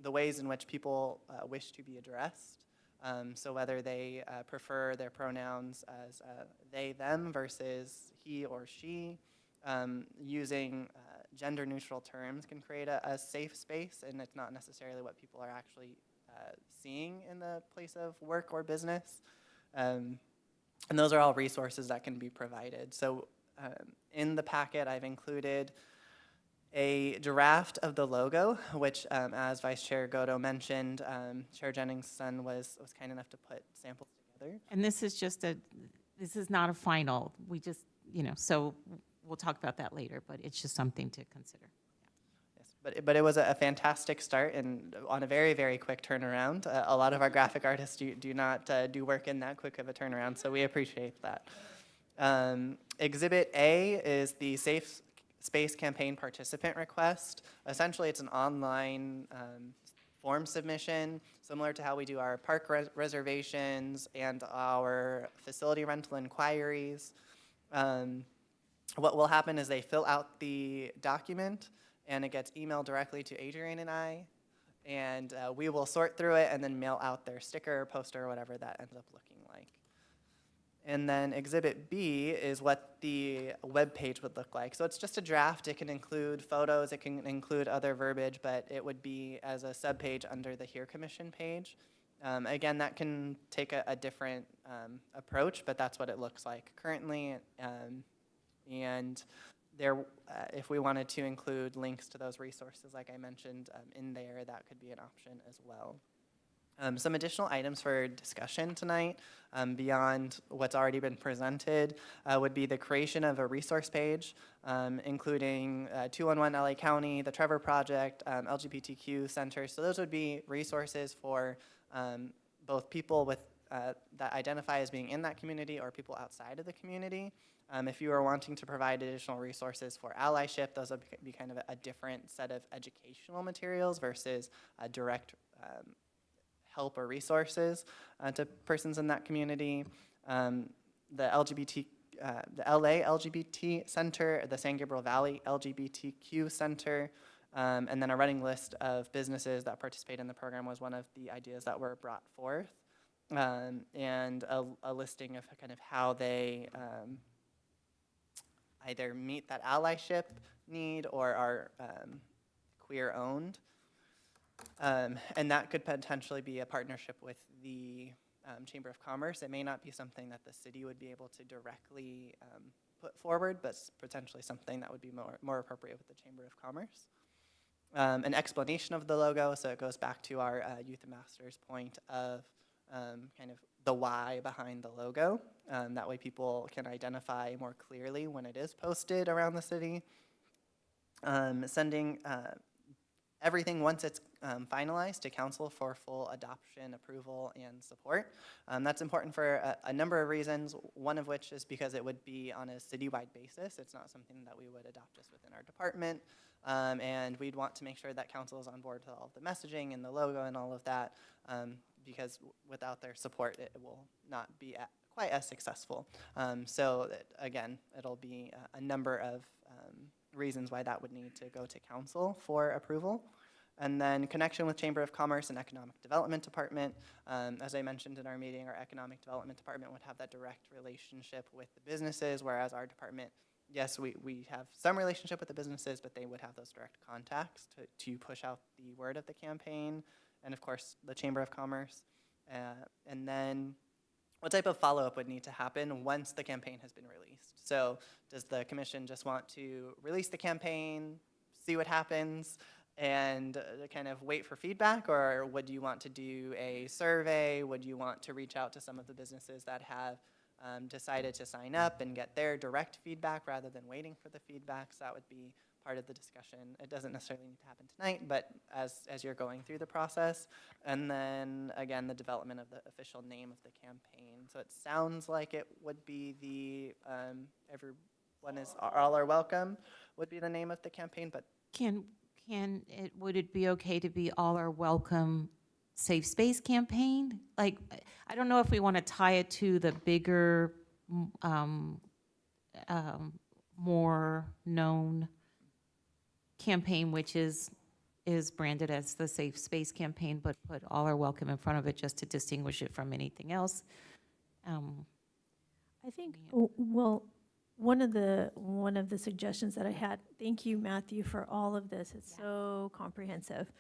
the ways in which people wish to be addressed. So whether they prefer their pronouns as they, them versus he or she, using gender-neutral terms can create a safe space, and it's not necessarily what people are actually seeing in the place of work or business. And those are all resources that can be provided. So in the packet, I've included a draft of the logo, which, as Vice Chair Godo mentioned, Chair Jennings' son was kind enough to put samples together. And this is this is not a final. We just, so we'll talk about that later, but it's just something to consider. Yes, but it was a fantastic start and on a very, very quick turnaround. A lot of our graphic artists do not do work in that quick of a turnaround, so we appreciate that. Exhibit A is the Safe Space Campaign participant request. Essentially, it's an online form submission, similar to how we do our park reservations and our facility rental inquiries. What will happen is they fill out the document, and it gets emailed directly to Adrian and I, and we will sort through it and then mail out their sticker, poster, or whatever that ends up looking like. And then Exhibit B is what the web page would look like. So it's just a draft. It can include photos. It can include other verbiage, but it would be as a subpage under the Here Commission page. Again, that can take a different approach, but that's what it looks like currently. And there, if we wanted to include links to those resources, like I mentioned in there, that could be an option as well. Some additional items for discussion tonight, beyond what's already been presented, would be the creation of a resource page, including 211 LA County, the Trevor Project, LGBTQ centers. So those would be resources for both people with that identify as being in that community or people outside of the community. If you are wanting to provide additional resources for allyship, those would be kind of a different set of educational materials versus a direct help or resources to persons in that community. The LA LGBT Center, the San Gabriel Valley LGBTQ Center, and then a running list of businesses that participate in the program was one of the ideas that were brought forth, and a listing of kind of how they either meet that allyship need or are queer-owned. And that could potentially be a partnership with the Chamber of Commerce. It may not be something that the city would be able to directly put forward, but potentially something that would be more appropriate with the Chamber of Commerce. An explanation of the logo, so it goes back to our Youth Ambassador's point of kind of the why behind the logo. That way people can identify more clearly when it is posted around the city. Sending everything once it's finalized to council for full adoption, approval, and support. That's important for a number of reasons, one of which is because it would be on a citywide basis. It's not something that we would adopt just within our department. And we'd want to make sure that council is on board with all of the messaging and the logo and all of that, because without their support, it will not be quite as successful. Again, it'll be a number of reasons why that would need to go to council for approval. And then connection with Chamber of Commerce and Economic Development Department. As I mentioned in our meeting, our Economic Development Department would have that direct relationship with the businesses, whereas our department, yes, we have some relationship with the businesses, but they would have those direct contacts to push out the word of the campaign, and of course, the Chamber of Commerce. And then what type of follow-up would need to happen once the campaign has been released? So does the commission just want to release the campaign, see what happens, and kind of wait for feedback? Or would you want to do a survey? Would you want to reach out to some of the businesses that have decided to sign up and get their direct feedback rather than waiting for the feedback? So that would be part of the discussion. It doesn't necessarily need to happen tonight, but as you're going through the process. And then, again, the development of the official name of the campaign. So it sounds like it would be the everyone is, all are welcome would be the name of the campaign, but Would it be okay to be all are welcome safe space campaign? Like, I don't know if we want to tie it to the bigger, more known campaign, which is branded as the Safe Space Campaign, but put all are welcome in front of it just to distinguish it from anything else. I think, well, one of the suggestions that I had, thank you, Matthew, for all of this. It's so comprehensive.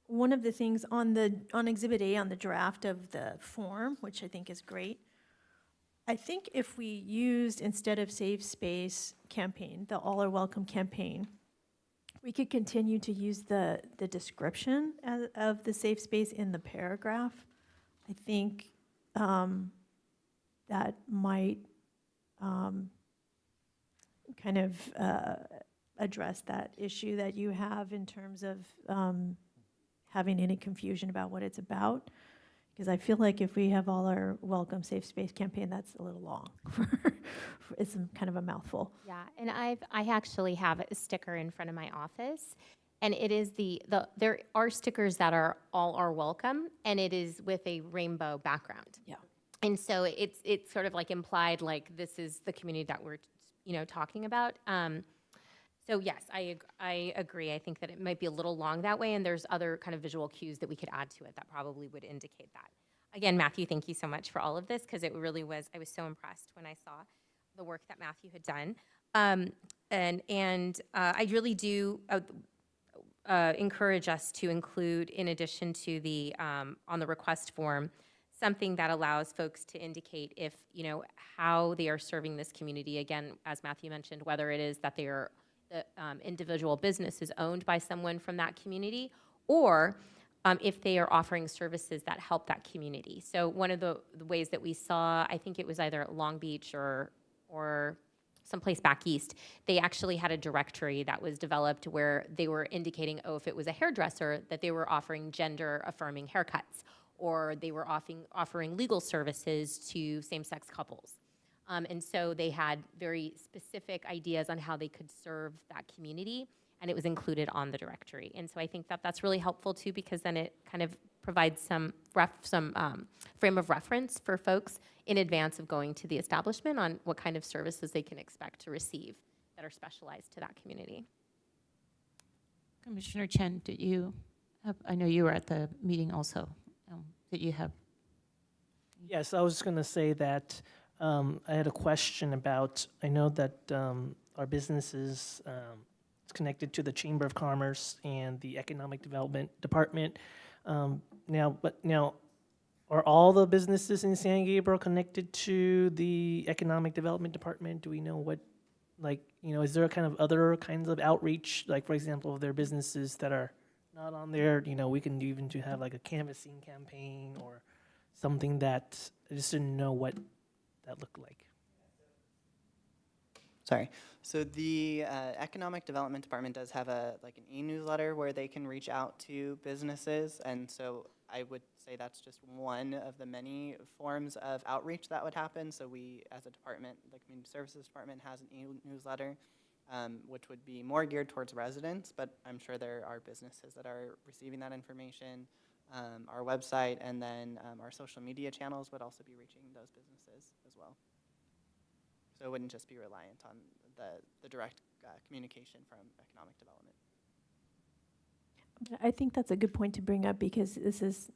One of the things on Exhibit A, on the draft of the form, which I think is great, I think if we used, instead of Safe Space Campaign, the All Are Welcome campaign, we could continue to use the description of the safe space in the paragraph. I think that might kind of address that issue that you have in terms of having any confusion about what it's about. Because I feel like if we have all our welcome safe space campaign, that's a little long. It's kind of a mouthful. Yeah, and I actually have a sticker in front of my office, and it is there are stickers that are all are welcome, and it is with a rainbow background. Yeah. And so it's sort of like implied, like this is the community that we're talking about. So yes, I agree. I think that it might be a little long that way, and there's other kind of visual cues that we could add to it that probably would indicate that. Again, Matthew, thank you so much for all of this, because it really was, I was so impressed when I saw the work that Matthew had done. And I really do encourage us to include, in addition to the, on the request form, something that allows folks to indicate if, how they are serving this community. Again, as Matthew mentioned, whether it is that they are the individual business is owned by someone from that community, or if they are offering services that help that community. So one of the ways that we saw, I think it was either at Long Beach or someplace back east, they actually had a directory that was developed where they were indicating, if it was a hairdresser, that they were offering gender-affirming haircuts, or they were offering legal services to same-sex couples. And so they had very specific ideas on how they could serve that community, and it was included on the directory. And so I think that that's really helpful too, because then it kind of provides some frame of reference for folks in advance of going to the establishment on what kind of services they can expect to receive that are specialized to that community. Commissioner Chen, did you have, I know you were at the meeting also. Did you have? Yes, I was just going to say that I had a question about, I know that our business is connected to the Chamber of Commerce and the Economic Development Department. Now, are all the businesses in San Gabriel connected to the Economic Development Department? Do we know what, is there kind of other kinds of outreach? Like, for example, if there are businesses that are not on there, we can even have like a canvassing campaign or something that, I just didn't know what that looked like. Sorry. So the Economic Development Department does have an e-newsletter where they can reach out to businesses, and so I would say that's just one of the many forms of outreach that would happen. So we, as a department, the Community Services Department has an e-newsletter, which would be more geared towards residents, but I'm sure there are businesses that are receiving that information. Our website and then our social media channels would also be reaching those businesses as well. So it wouldn't just be reliant on the direct communication from economic development. I think that's a good point to bring up because this is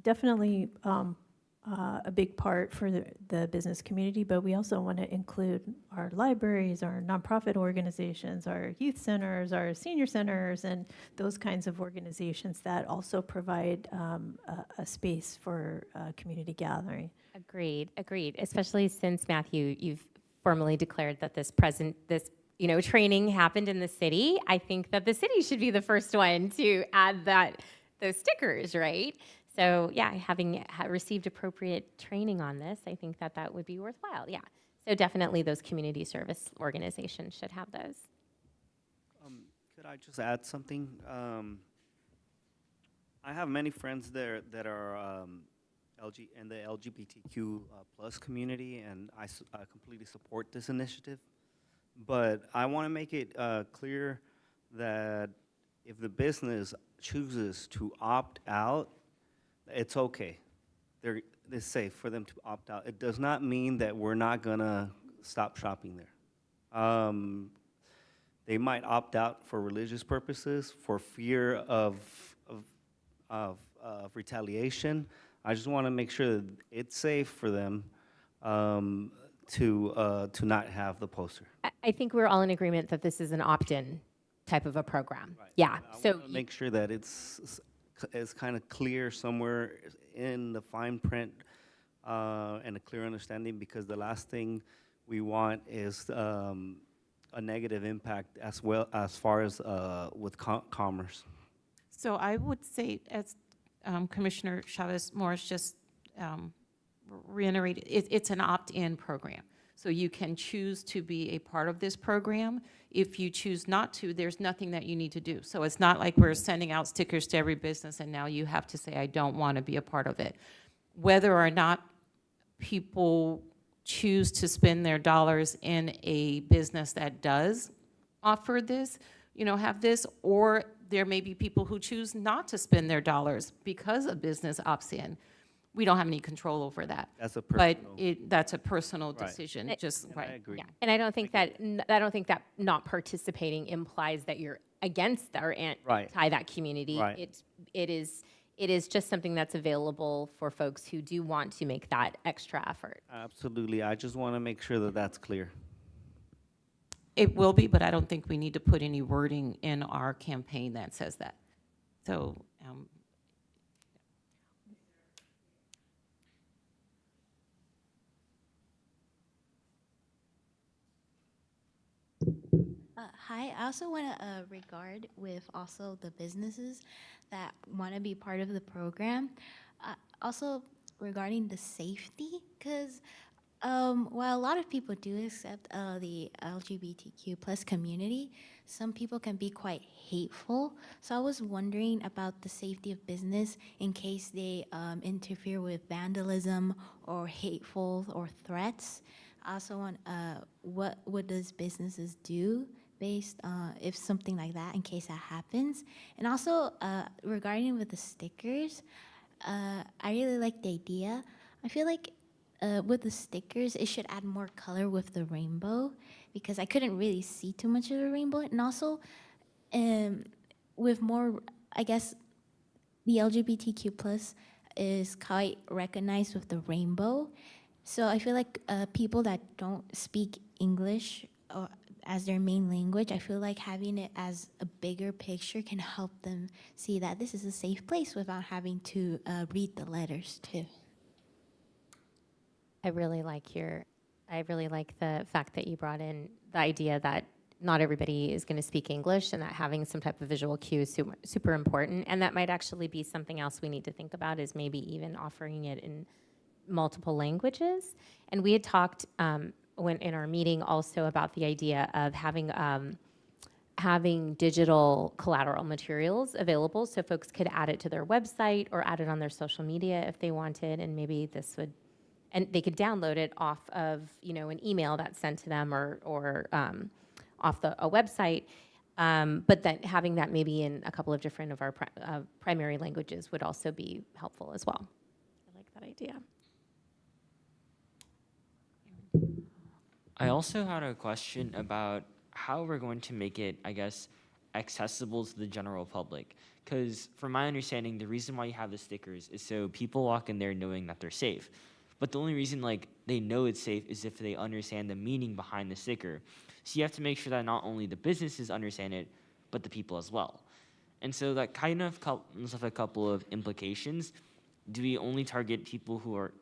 definitely a big part for the business community, but we also want to include our libraries, our nonprofit organizations, our youth centers, our senior centers, and those kinds of organizations that also provide a space for community gathering. Agreed. Especially since, Matthew, you've formally declared that this training happened in the city. I think that the city should be the first one to add those stickers, right? So yeah, having received appropriate training on this, I think that would be worthwhile. Yeah. So definitely those community service organizations should have those. Could I just add something? I have many friends there that are in the LGBTQ plus community, and I completely support this initiative. But I want to make it clear that if the business chooses to opt out, it's okay. It's safe for them to opt out. It does not mean that we're not gonna stop shopping there. They might opt out for religious purposes, for fear of retaliation. I just want to make sure that it's safe for them to not have the poster. I think we're all in agreement that this is an opt-in type of a program. Right. Yeah. I So wanna make sure that it's kind of clear somewhere in the fine print and a clear understanding, because the last thing we want is a negative impact as well as far as with commerce. So I would say, as Commissioner Chavez Morris just reiterated, it's an opt-in program. So you can choose to be a part of this program. If you choose not to, there's nothing that you need to do. So it's not like we're sending out stickers to every business and now you have to say, I don't want to be a part of it. Whether or not people choose to spend their dollars in a business that does offer this, have this, or there may be people who choose not to spend their dollars because a business opts in. We don't have any control over that. That's a But personal. that's a personal Right. decision, just, And I right. agree. yeah, and I don't think that not participating implies that you're against or Right. anti that community. Right. It is just something that's available for folks who do want to make that extra effort. Absolutely. I just want to make sure that that's clear. It will be, but I don't think we need to put any wording in our campaign that says that. So, Hi, I also want to regard with also the businesses that want to be part of the program. Also regarding the safety, because while a lot of people do accept the LGBTQ plus community, some people can be quite hateful. So I was wondering about the safety of business in case they interfere with vandalism or hateful or threats. I also want what does businesses do based if something like that, in case that happens. And also regarding with the stickers, I really like the idea. I feel like with the stickers, it should add more color with the rainbow, because I couldn't really see too much of a rainbow. And also with more, I guess the LGBTQ plus is quite recognized with the rainbow. So I feel like people that don't speak English or as their main language, I feel like having it as a bigger picture can help them see that this is a safe place without having to read the letters too. I really like the fact that you brought in the idea that not everybody is going to speak English, and that having some type of visual cue is super important. And that might actually be something else we need to think about, is maybe even offering it in multiple languages. And we had talked when in our meeting also about the idea of having digital collateral materials available, so folks could add it to their website or add it on their social media if they wanted, and maybe and they could download it off of an email that's sent to them or off a website. But then having that maybe in a couple of different of our primary languages would also be helpful as well. I like that idea. I also had a question about how we're going to make it, I guess, accessible to the general public. Because from my understanding, the reason why you have the stickers is so people walk in there knowing that they're safe. But the only reason like they know it's safe is if they understand the meaning behind the sticker. So you have to make sure that not only the businesses understand it, but the people as well. And so that kind of comes with a couple of implications. Do we only target people who are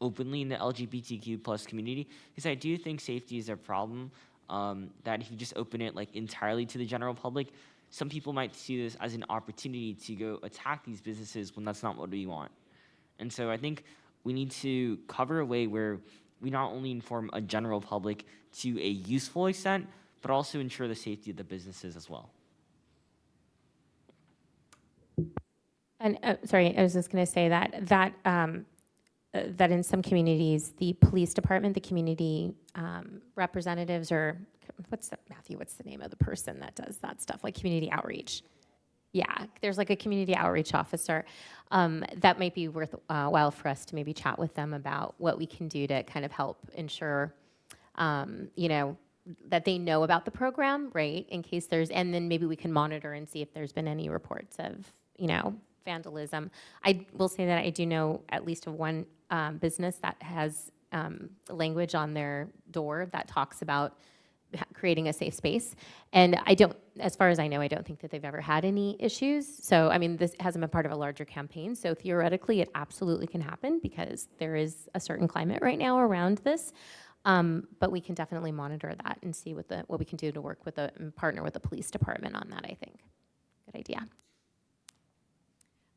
openly in the LGBTQ plus community? Because I do think safety is a problem, that if you just open it like entirely to the general public, some people might see this as an opportunity to go attack these businesses when that's not what we want. And so I think we need to cover a way where we not only inform a general public to a useful extent, but also ensure the safety of the businesses as well. And sorry, I was just going to say that in some communities, the police department, the community representatives, or what's the name of the person that does that stuff, like community outreach? Yeah, there's like a community outreach officer. That might be worthwhile for us to maybe chat with them about what we can do to kind of help ensure, that they know about the program, right? In case and then maybe we can monitor and see if there's been any reports of, vandalism. I will say that I do know at least of one business that has language on their door that talks about creating a safe space. And as far as I know, I don't think that they've ever had any issues. So, I mean, this hasn't been part of a larger campaign. So theoretically, it absolutely can happen because there is a certain climate right now around this. But we can definitely monitor that and see what we can do to work with and partner with the police department on that, I think. Good idea.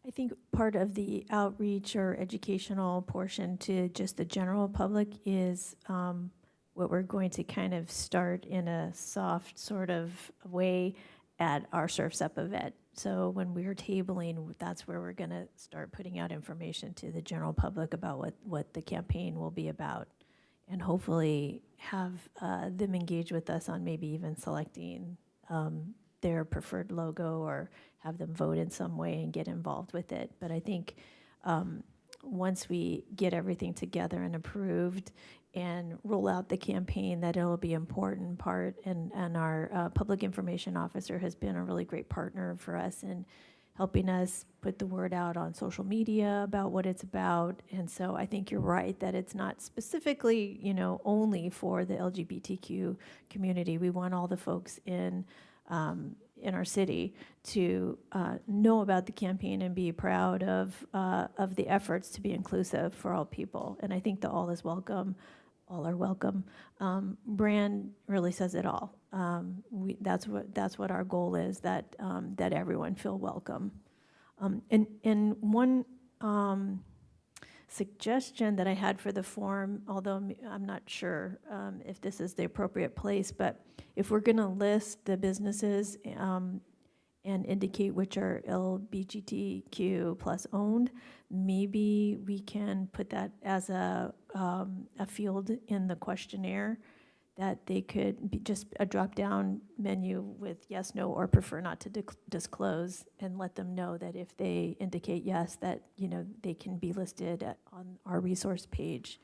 I think part of the outreach or educational portion to just the general public is what we're going to kind of start in a soft sort of way at our Surf's Up event. So when we're tabling, that's where we're going to start putting out information to the general public about what the campaign will be about, and hopefully have them engage with us on maybe even selecting their preferred logo or have them vote in some way and get involved with it. But I think once we get everything together and approved and roll out the campaign, that it'll be an important part. And our public information officer has been a really great partner for us in helping us put the word out on social media about what it's about. And so I think you're right that it's not specifically, only for the LGBTQ community. We want all the folks in our city to know about the campaign and be proud of the efforts to be inclusive for all people. And I think the all is welcome, all are welcome brand really says it all. That's what our goal is, that everyone feel welcome. And one suggestion that I had for the form, although I'm not sure if this is the appropriate place, but if we're going to list the businesses and indicate which are LGBTQ plus owned, maybe we can put that as a field in the questionnaire, that they could be just a drop-down menu with yes, no, or prefer not to disclose, and let them know that if they indicate yes, that they can be listed on our resource page,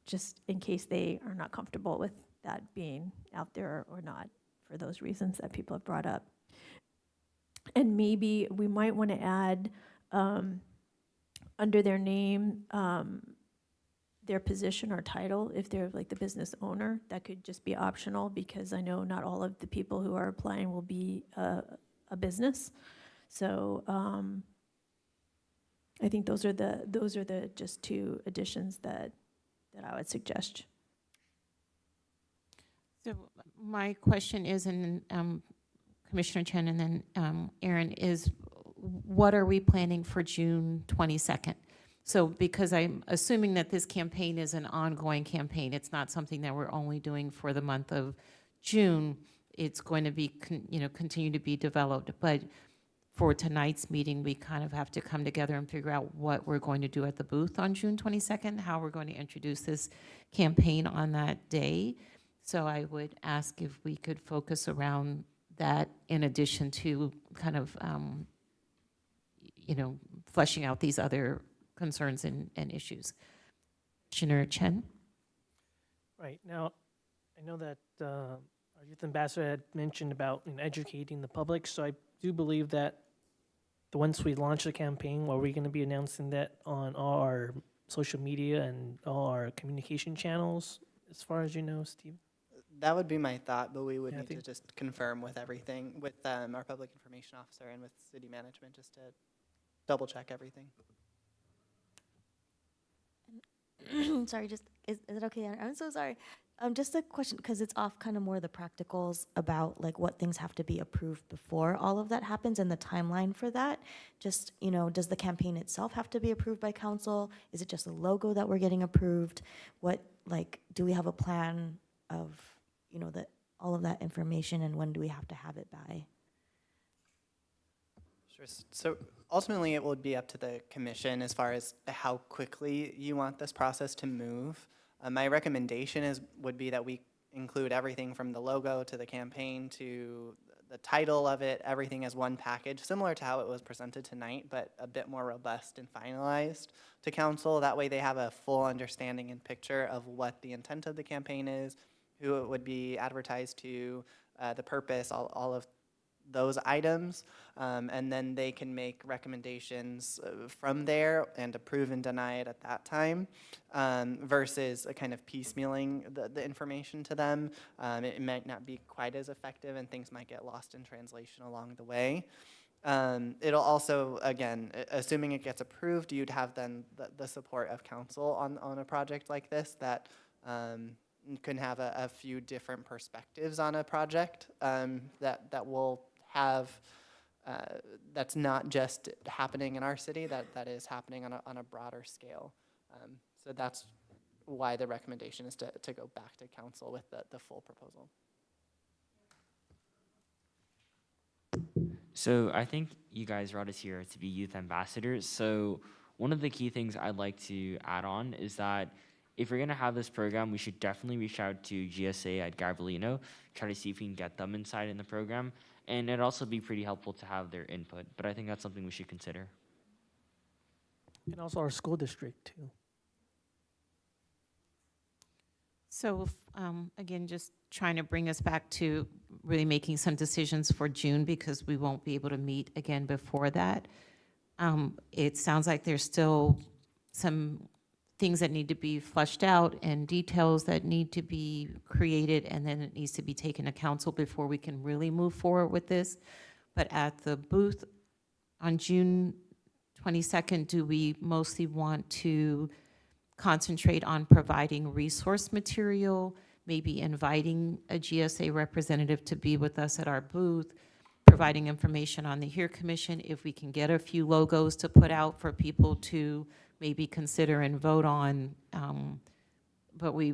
just in case they are not comfortable with that being out there or not, for those reasons that people have brought up. And maybe we might want to add under their name their position or title. If they're like the business owner, that could just be optional, because I know not all of the people who are applying will be a business. So I think those are the just two additions that I would suggest. So my question is, and Commissioner Chen and then Aaron, is what are we planning for June 22nd? So because I'm assuming that this campaign is an ongoing campaign, it's not something that we're only doing for the month of June. It's going to be, continue to be developed. But for tonight's meeting, we kind of have to come together and figure out what we're going to do at the booth on June 22nd, how we're going to introduce this campaign on that day. So I would ask if we could focus around that, in addition to kind of, fleshing out these other concerns and issues. Commissioner Chen? Right. Now, I know that our our youth ambassador had mentioned about educating the public, so I do believe that once we launch the campaign, are we going to be announcing that on all our social media and all our communication channels, as far as you know, Steve? That would be my thought, but we would Yeah, I need to think- just confirm with everything, with our public information officer and with city management, just to double check everything. Sorry, just, is it okay? I'm so sorry. Just a question, because it's off kind of more the practicals about like what things have to be approved before all of that happens and the timeline for that. Just, does the campaign itself have to be approved by council? Is it just a logo that we're getting approved? Do we have a plan of, that all of that information, and when do we have to have it by? Sure. So ultimately, it would be up to the commission as far as how quickly you want this process to move. My recommendation would be that we include everything from the logo to the campaign to the title of it, everything as one package, similar to how it was presented tonight, but a bit more robust and finalized to council. That way they have a full understanding and picture of what the intent of the campaign is, who it would be advertised to, the purpose, all of those items, and then they can make recommendations from there and approve and deny it at that time, versus a kind of piecemealing the information to them. It might not be quite as effective, and things might get lost in translation along the way. It'll also, again, assuming it gets approved, you'd have then the support of council on a project like this that can have a few different perspectives on a project that will have, that's not just happening in our city, that is happening on a broader scale. So that's why the recommendation is to go back to council with the full proposal. So I think you guys brought us here to be youth ambassadors. So one of the key things I'd like to add on is that if we're gonna have this program, we should definitely reach out to GSA at Gabrielino, try to see if we can get them inside in the program. And it'd also be pretty helpful to have their input, but I think that's something we should consider. And also our school district, too. So, again, just trying to bring us back to really making some decisions for June, because we won't be able to meet again before that. It sounds like there's still some things that need to be fleshed out and details that need to be created, and then it needs to be taken to council before we can really move forward with this. But at the booth on June 22nd, do we mostly want to concentrate on providing resource material, maybe inviting a GSA representative to be with us at our booth, providing information on the HERE Commission, if we can get a few logos to put out for people to maybe consider and vote on, but we,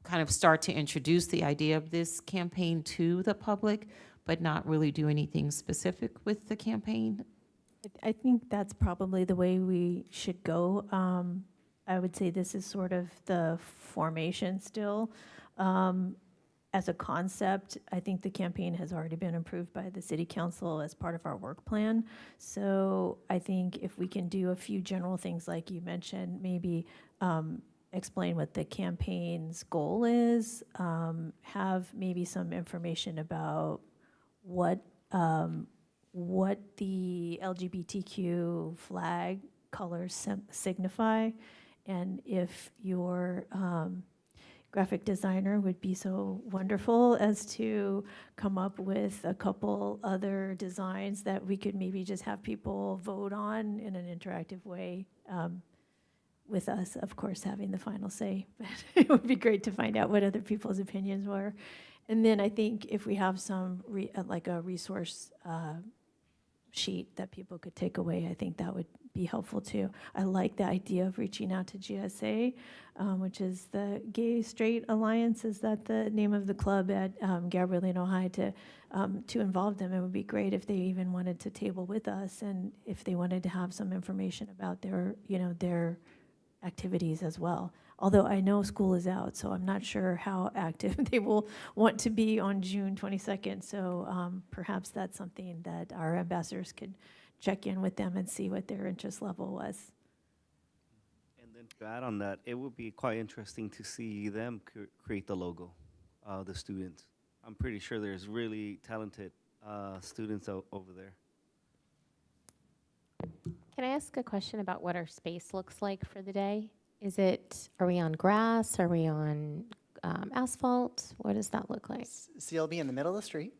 kind of start to introduce the idea of this campaign to the public, but not really do anything specific with the campaign. I think that's probably the way we should go. I would say this is sort of the formation still. As a concept, I think the campaign has already been approved by the city council as part of our work plan. So I think if we can do a few general things like you mentioned, maybe explain what the campaign's goal is, have maybe some information about what the LGBTQ flag colors signify, and if your graphic designer would be so wonderful as to come up with a couple other designs that we could maybe just have people vote on in an interactive way, with us, of course, having the final say. But it would be great to find out what other people's opinions were. And then I think if we have some, like a resource sheet that people could take away, I think that would be helpful too. I like the idea of reaching out to GSA, which is the Gay Straight Alliance. Is that the name of the club at Gabrielino High? To involve them, it would be great if they even wanted to table with us, and if they wanted to have some information about their, their activities as well. Although I know school is out, so I'm not sure how active they will want to be on June 22nd. So perhaps that's something that our ambassadors could check in with them and see what their interest level was. And then to add on that, it would be quite interesting to see them create the logo. the students. I'm pretty sure there's really talented students over there. Can I ask a question about what our space looks like for the day? Are we on grass? Are we on asphalt? What does that look like? So you'll be in the middle of the street.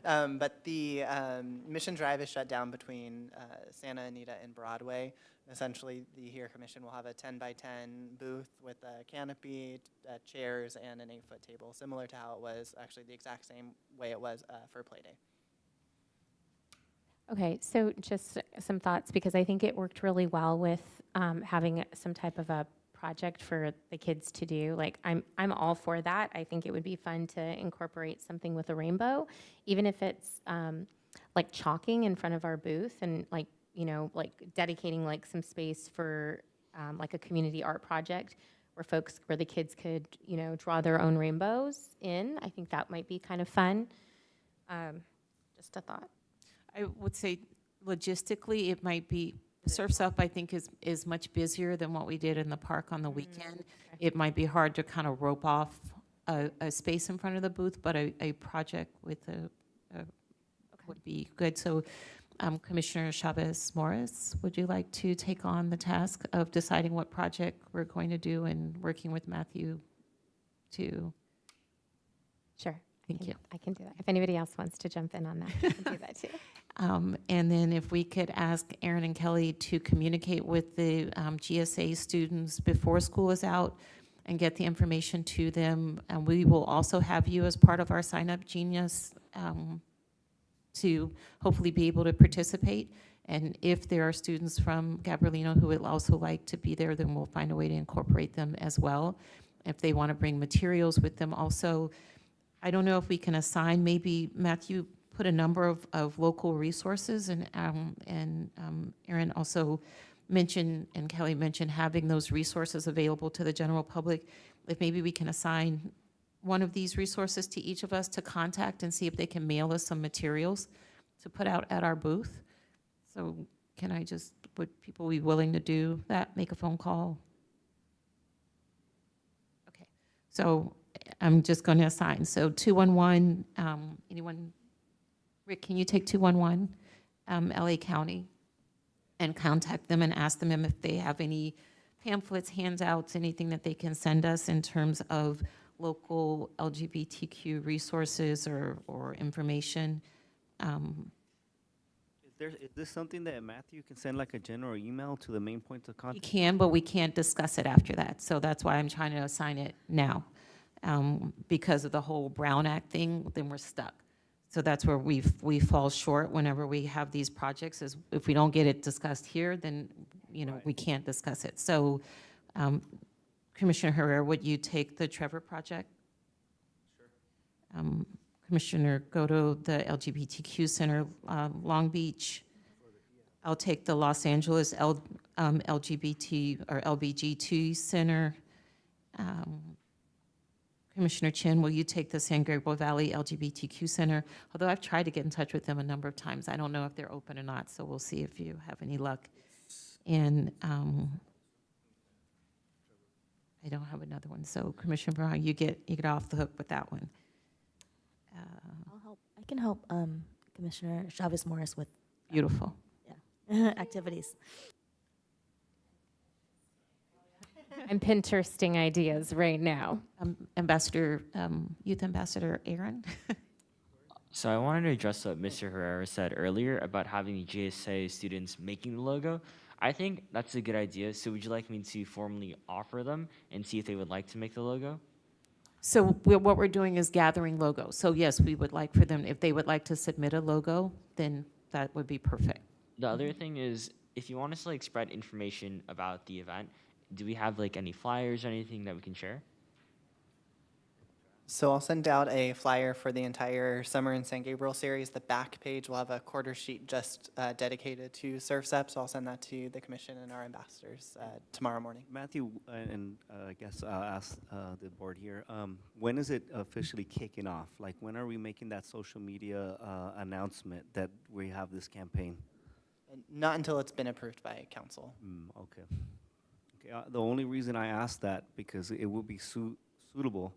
But the Mission Drive is shut down between Santa Anita and Broadway. Essentially, the Here Commission will have a 10 by 10 booth with a canopy, chairs, and an 8-foot table, similar to how it was, actually the exact same way it was for Play Day. Okay, so just some thoughts, because I think it worked really well with having some type of a project for the kids to do. Like, I'm all for that. I think it would be fun to incorporate something with a rainbow, even if it's like chalking in front of our booth and like, you know, like dedicating like some space for like a community art project where the kids could, you know, draw their own rainbows in. I think that might be kind of fun. Just a thought. I would say logistically, it might be, Surf's Up, I think, is much busier than what we did in the park on the weekend. Okay. It might be hard to kind of rope off a space in front of the booth, but a project with would be good. So Commissioner Chavez Morris, would you like to take on the task of deciding what project we're going to do and working with Matthew to? Sure. Thank you. I can do that. If anybody else wants to jump in on that, I can do that too. And then if we could ask Aaron and Kelly to communicate with the GSA students before school is out and get the information to them. And we will also have you as part of our Sign Up Genius to hopefully be able to participate. And if there are students from Gabrielino who would also like to be there, then we'll find a way to incorporate them as well. If they want to bring materials with them also. I don't know if we can assign, maybe Matthew put a number of local resources, and Aaron also mentioned, and Kelly mentioned, having those resources available to the general public. If maybe we can assign one of these resources to each of us to contact and see if they can mail us some materials to put out at our booth. So would people be willing to do that, make a phone call? Okay, so I'm just going to assign. So 211, anyone? Rick, can you take 211, LA County, and contact them and ask them if they have any pamphlets, handouts, anything that they can send us in terms of local LGBTQ resources or information? Is this something that Matthew can send like a general email to the main points of We contact? can, but we can't discuss it after that. So that's why I'm trying to assign it now. Because of the whole Brown Act thing, then we're stuck. So that's where we fall short whenever we have these projects, is if we don't get it discussed here, then, you know, Right. we can't discuss it. So Commissioner Herrera, would you take the Trevor project? Sure. Commissioner, go to the LGBTQ Center, Long Beach. I'll take the Los Angeles LGBT or LBGT Center. Commissioner Chin, will you take the San Gabriel Valley LGBTQ Center? Although I've tried to get in touch with them a number of times. I don't know if they're open or not, so we'll see if you have any luck. And I don't have another one, so Commissioner Brown, you get off the hook with that one. I'll help. I can help Commissioner Chavez Morris with Beautiful. activities. I'm Pinteresting ideas right now. Youth Ambassador Aaron? So I wanted to address what Mr. Herrera said earlier about having the GSA students making the logo. I think that's a good idea. So would you like me to formally offer them and see if they would like to make the logo? So what we're doing is gathering logos. So yes, we would like for them, if they would like to submit a logo, then that would be perfect. The other thing is, if you want us to like spread information about the event, do we have like any flyers or anything that we can share? So I'll send out a flyer for the entire Summer in San Gabriel series. The back page will have a quarter sheet just dedicated to Surf's Up, so I'll send that to the commission and our ambassadors tomorrow morning. Matthew, and I guess I'll ask the board here, when is it officially kicking off? Like, when are we making that social media announcement that we have this campaign? And not until it's been approved by council. Okay. The only reason I asked that, because it would be suitable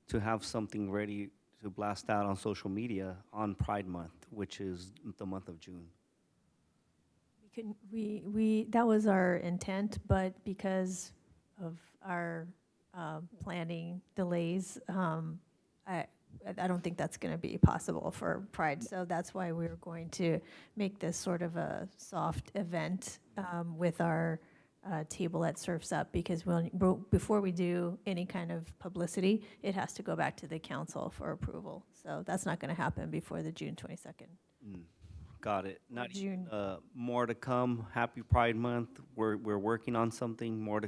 to have something ready to blast out on social media on Pride Month, which is the month of June. That was our intent, but because of our planning delays, I don't think that's going to be possible for Pride. So that's why we're going to make this sort of a soft event with our table at Surfs Up, because before we do any kind of publicity, it has to go back to the council for approval. So that's not going to happen before the June 22nd. Got it. Not June. more to come. Happy Pride Month. We're working on something more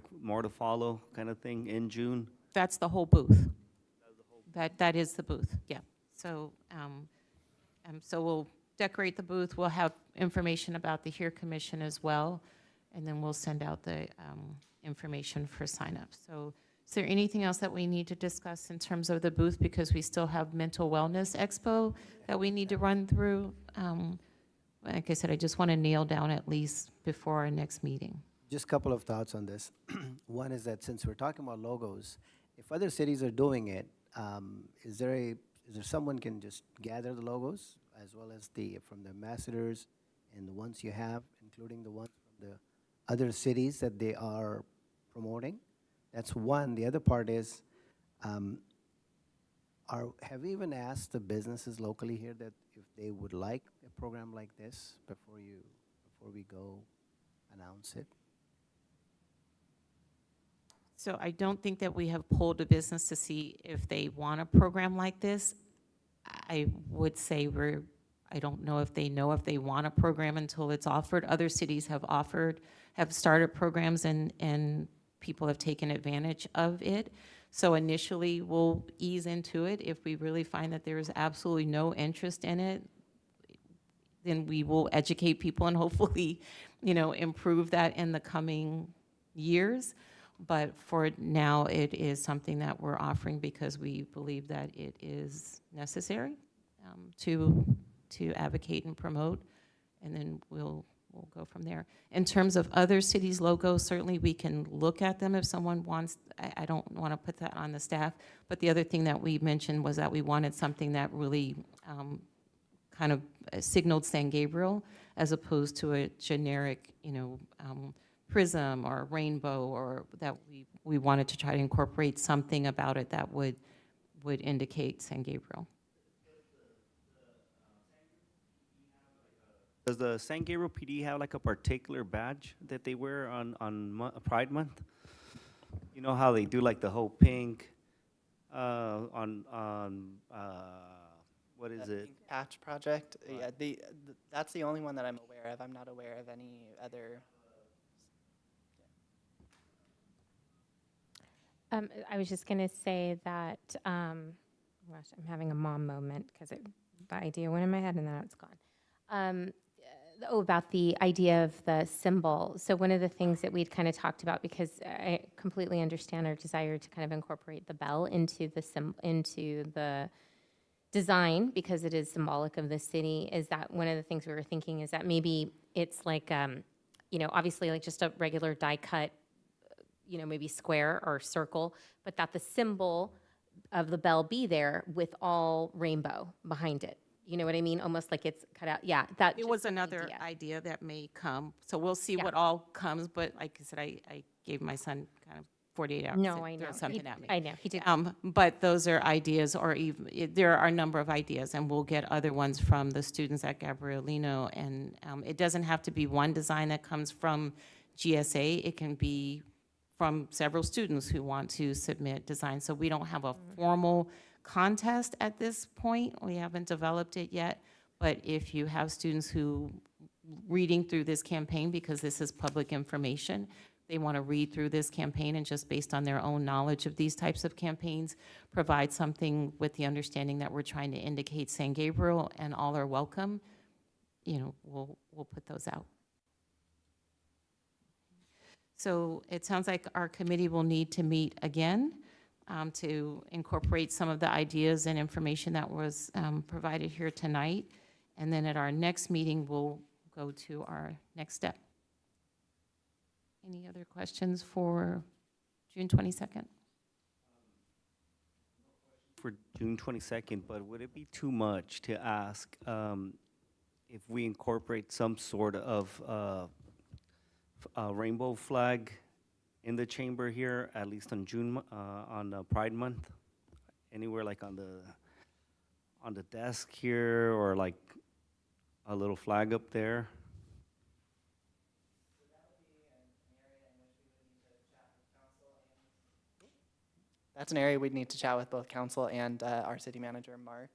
to follow, kind of thing in June. That's the whole booth. That is the booth, yeah. So, so we'll decorate the booth. We'll have information about the HERE Commission as well, and then we'll send out the information for sign-up. So is there anything else that we need to discuss in terms of the booth, because we still have Mental Wellness Expo that we need to run through? Like I said, I just want to nail down at least before our next meeting. Just a couple of thoughts on this. One is that since we're talking about logos, if other cities are doing it, is there someone can just gather the logos as well as from the ambassadors and the ones you have, including the ones from the other cities that they are promoting? That's one. The other part is, have you even asked the businesses locally here that if they would like a program like this before we go announce it? So I don't think that we have polled a business to see if they want a program like this. I would say I don't know if they want a program until it's offered. Other cities have started programs, and people have taken advantage of it. So initially, we'll ease into it. If we really find that there is absolutely no interest in it, then we will educate people and hopefully, improve that in the coming years. But for now, it is something that we're offering because we believe that it is necessary to advocate and promote, and then we'll go from there. In terms of other cities' logos, certainly we can look at them if someone wants. I don't want to put that on the staff, but the other thing that we mentioned was that we wanted something that really kind of signaled San Gabriel as opposed to a generic, prism or rainbow, or that we wanted to try to incorporate something about it that would indicate San Gabriel. Does the San Gabriel PD have like a particular badge that they wear on Pride Month? You know how they do like the whole pink on what is it? Pink Patch Project. Yeah, that's the only one that I'm aware of. I'm not aware of any other. I was just going to say that, gosh, I'm having a mom moment because the idea went in my head and now it's gone. About the idea of the symbol. So one of the things that we'd kind of talked about, because I completely understand our desire to kind of incorporate the bell into the design, because it is symbolic of the city, is that one of the things we were thinking is that maybe it's like, obviously like just a regular die cut, maybe square or circle, but that the symbol of the bell be there with all rainbow behind it. You know what I mean? Almost like it's cut out. Yeah, that It was another idea that may come. So we'll see what all comes, but like I said, I gave my son kind of 48 hours No, to I know. throw something at me. I know, he did. But those are ideas, or even, there are a number of ideas, and we'll get other ones from the students at Gabrielino. And it doesn't have to be one design that comes from GSA. It can be from several students who want to submit designs. So we don't have a formal contest at this point. We haven't developed it yet. But if you have students who, reading through this campaign, because this is public information, they want to read through this campaign and just based on their own knowledge of these types of campaigns, provide something with the understanding that we're trying to indicate San Gabriel and all are welcome, we'll put those out. So it sounds like our committee will need to meet again to incorporate some of the ideas and information that was provided here tonight. And then at our next meeting, we'll go to our next step. Any other questions for June 22nd? for June 22nd, but would it be too much to ask if we incorporate some sort of rainbow flag in the chamber here, at least on on Pride Month? Anywhere like on the desk here, or like a little flag up there? That's an area we'd need to chat with both council and our city manager, Mark.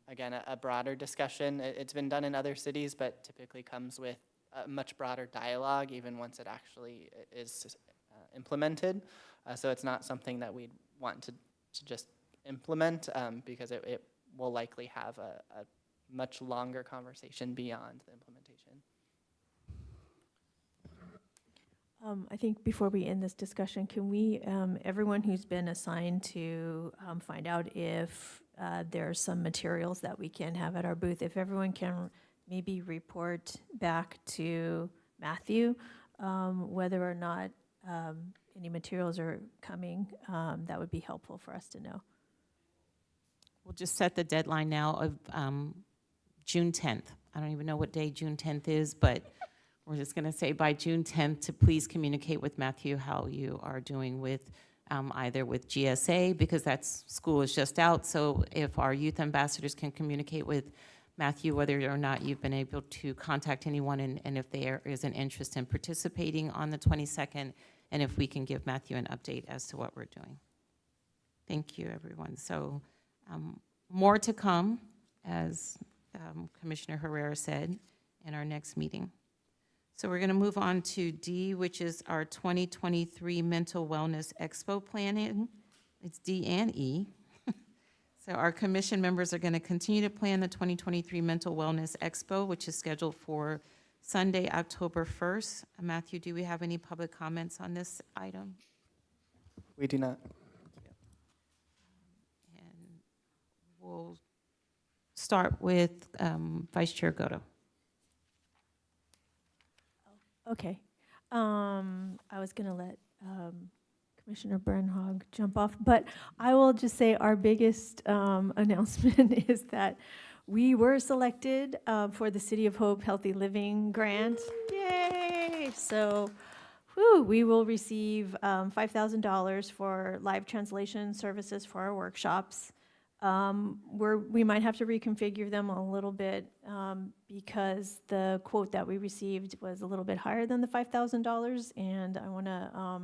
Again, a broader discussion. It's been done in other cities, but typically comes with a much broader dialogue, even once it actually is implemented. So it's not something that we'd want to just implement, because it will likely have a much longer conversation beyond the implementation. I think before we end this discussion, can we, everyone who's been assigned to find out if there are some materials that we can have at our booth, if everyone can maybe report back to Matthew whether or not any materials are coming, that would be helpful for us to know. We'll just set the deadline now of June 10th. I don't even know what day June 10th is, but we're just going to say by June 10th to please communicate with Matthew how you are doing with either with GSA, because that's school is just out. So if our youth ambassadors can communicate with Matthew whether or not you've been able to contact anyone, and if there is an interest in participating on the 22nd, and if we can give Matthew an update as to what we're doing. Thank you, everyone. So more to come, as Commissioner Herrera said, in our next meeting. So we're going to move on to D, which is our 2023 Mental Wellness Expo planning. It's D and E. So our commission members are going to continue to plan the 2023 Mental Wellness Expo, which is scheduled for Sunday, October 1st. Matthew, do we have any public comments on this item? We do not. And we'll start with Vice Chair Goto. Okay. I was going to let Commissioner Bernhog jump off, but I will just say our biggest announcement is that we were selected for the City of Hope Healthy Living Grant. Yay! So we will receive $5,000 for live translation services for our workshops. We might have to reconfigure them a little bit because the quote that we received was a little bit higher than the $5,000, and I want to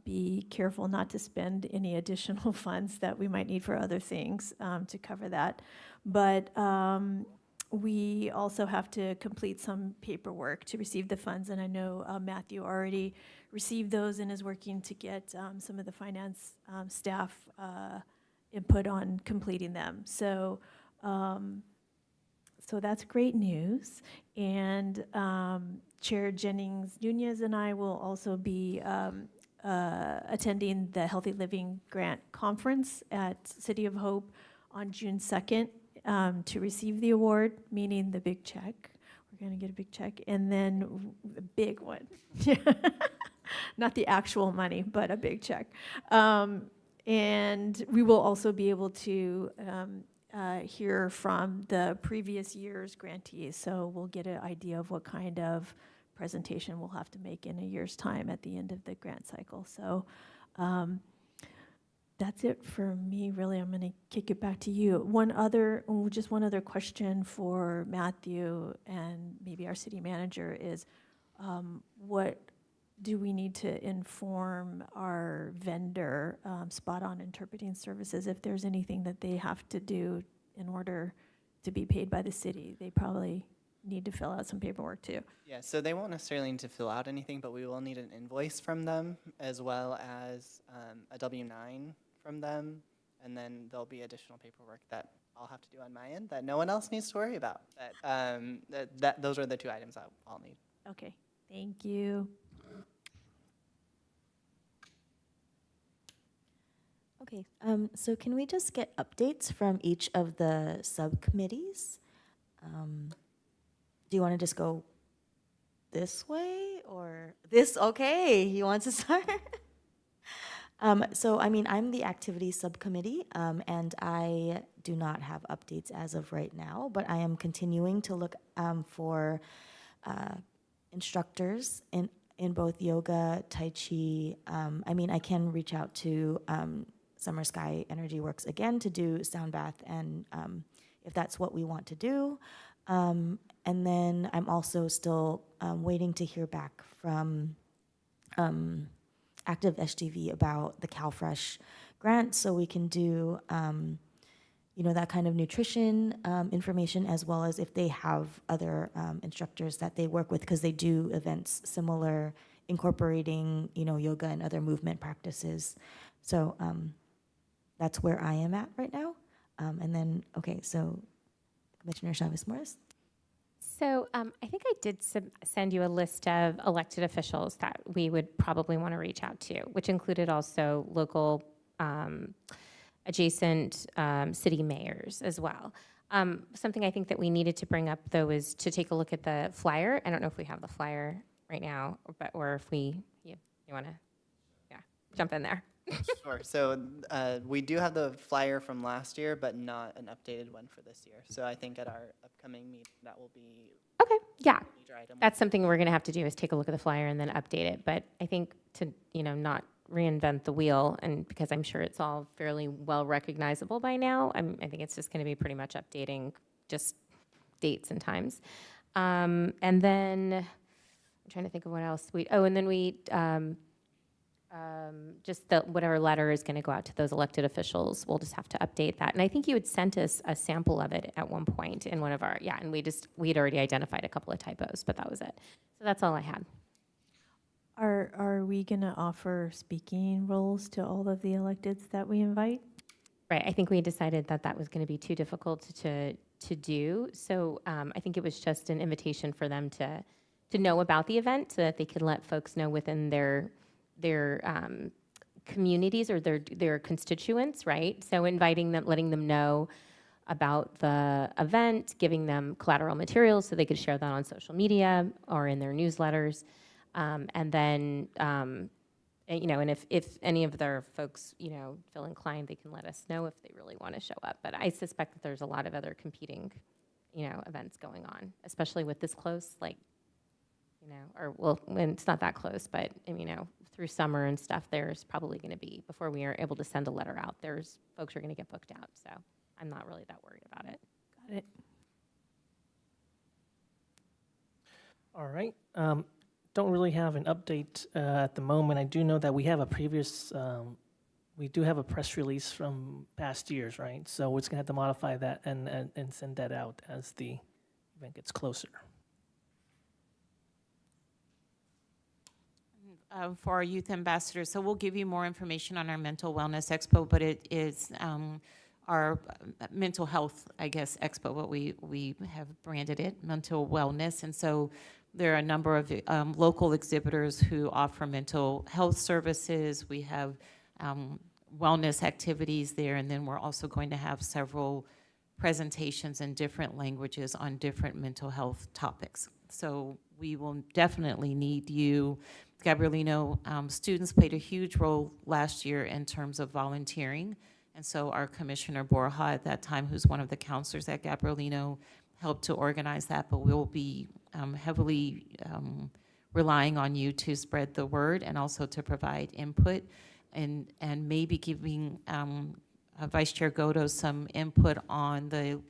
be careful not to spend any additional funds that we might need for other things to cover that. But we also have to complete some paperwork to receive the funds, and I know Matthew already received those and is working to get some of the finance staff input on completing them. So that's great news. And Chair Jennings Nunez and I will also be attending the Healthy Living Grant Conference at City of Hope on June 2nd to receive the award, meaning the big check. We're going to get a big check, and then a big one. Not the actual money, but a big check. And we will also be able to hear from the previous year's grantees. So we'll get an idea of what kind of presentation we'll have to make in a year's time at the end of the grant cycle. So that's it for me, really. I'm going to kick it back to you. Just one other question for Matthew and maybe our city manager is, what do we need to inform our vendor, Spot On Interpreting Services, if there's anything that they have to do in order to be paid by the city? They probably need to fill out some paperwork too. Yeah, so they won't necessarily need to fill out anything, but we will need an invoice from them, as well as a W-9 from them, and then there'll be additional paperwork that I'll have to do on my end that no one else needs to worry about. Those are the two items I'll need. Okay, thank you. Okay, so can we just get updates from each of the subcommittees? Do you want to just go this way or this? Okay, he wants to start. So, I mean, I'm the activities subcommittee, and I do not have updates as of right now, but I am continuing to look for instructors in both yoga, Tai Chi. I mean, I can reach out to Summer Sky Energy Works again to do sound bath, and if that's what we want to do. And then I'm also still waiting to hear back from Active SGV about the CalFresh grant, so we can do, that kind of nutrition information, as well as if they have other instructors that they work with, because they do events similar, incorporating, yoga and other movement practices. So that's where I am at right now. And then, okay, so Commissioner Chavez Morris. So I think I did send you a list of elected officials that we would probably want to reach out to, which included also local adjacent city mayors as well. Something I think that we needed to bring up, though, is to take a look at the flyer. I don't know if we have the flyer right now, or if you want to, jump in there. Sure. So we do have the flyer from last year, but not an updated one for this year. So I think at our upcoming meeting, that will be Okay, yeah. a major item. That's something we're going to have to do, is take a look at the flyer and then update it. But I think to, not reinvent the wheel, and because I'm sure it's all fairly well recognizable by now, I think it's just going to be pretty much updating just dates and times. And then I'm trying to think of what else and then we just whatever letter is going to go out to those elected officials, we'll just have to update that. And I think you had sent us a sample of it at one point in one of our, and we'd already identified a couple of typos, but that was it. So that's all I had. Are we going to offer speaking roles to all of the electeds that we invite? Right, I think we decided that that was going to be too difficult to do. So I think it was just an invitation for them to know about the event, so that they could let folks know within their communities or their constituents, right? So inviting them, letting them know about the event, giving them collateral materials so they could share that on social media or in their newsletters. And then, and if any of their folks, feel inclined, they can let us know if they really want to show up. But I suspect that there's a lot of other competing, events going on, especially with this close, when it's not that close, but, through summer and stuff, there's probably going to be, before we are able to send a letter out, there's folks who are going to get booked out. So I'm not really that worried about it. Got it. All right. Don't really have an update at the moment. I do know that we have a we do have a press release from past years, right? So we're just gonna have to modify that and send that out as the event gets closer. For our youth ambassadors, so we'll give you more information on our Mental Wellness Expo, but it is our mental health, I guess, expo, what we have branded it, mental wellness. And so there are a number of local exhibitors who offer mental health services. We have wellness activities there, and then we're also going to have several presentations in different languages on different mental health topics. So we will definitely need you. Gabrielino students played a huge role last year in terms of volunteering. And so our Commissioner Borja at that time, who's one of the counselors at Gabrielino, helped to organize that, but we'll be heavily relying on you to spread the word and also to provide input and maybe giving Vice Chair Godo some input on the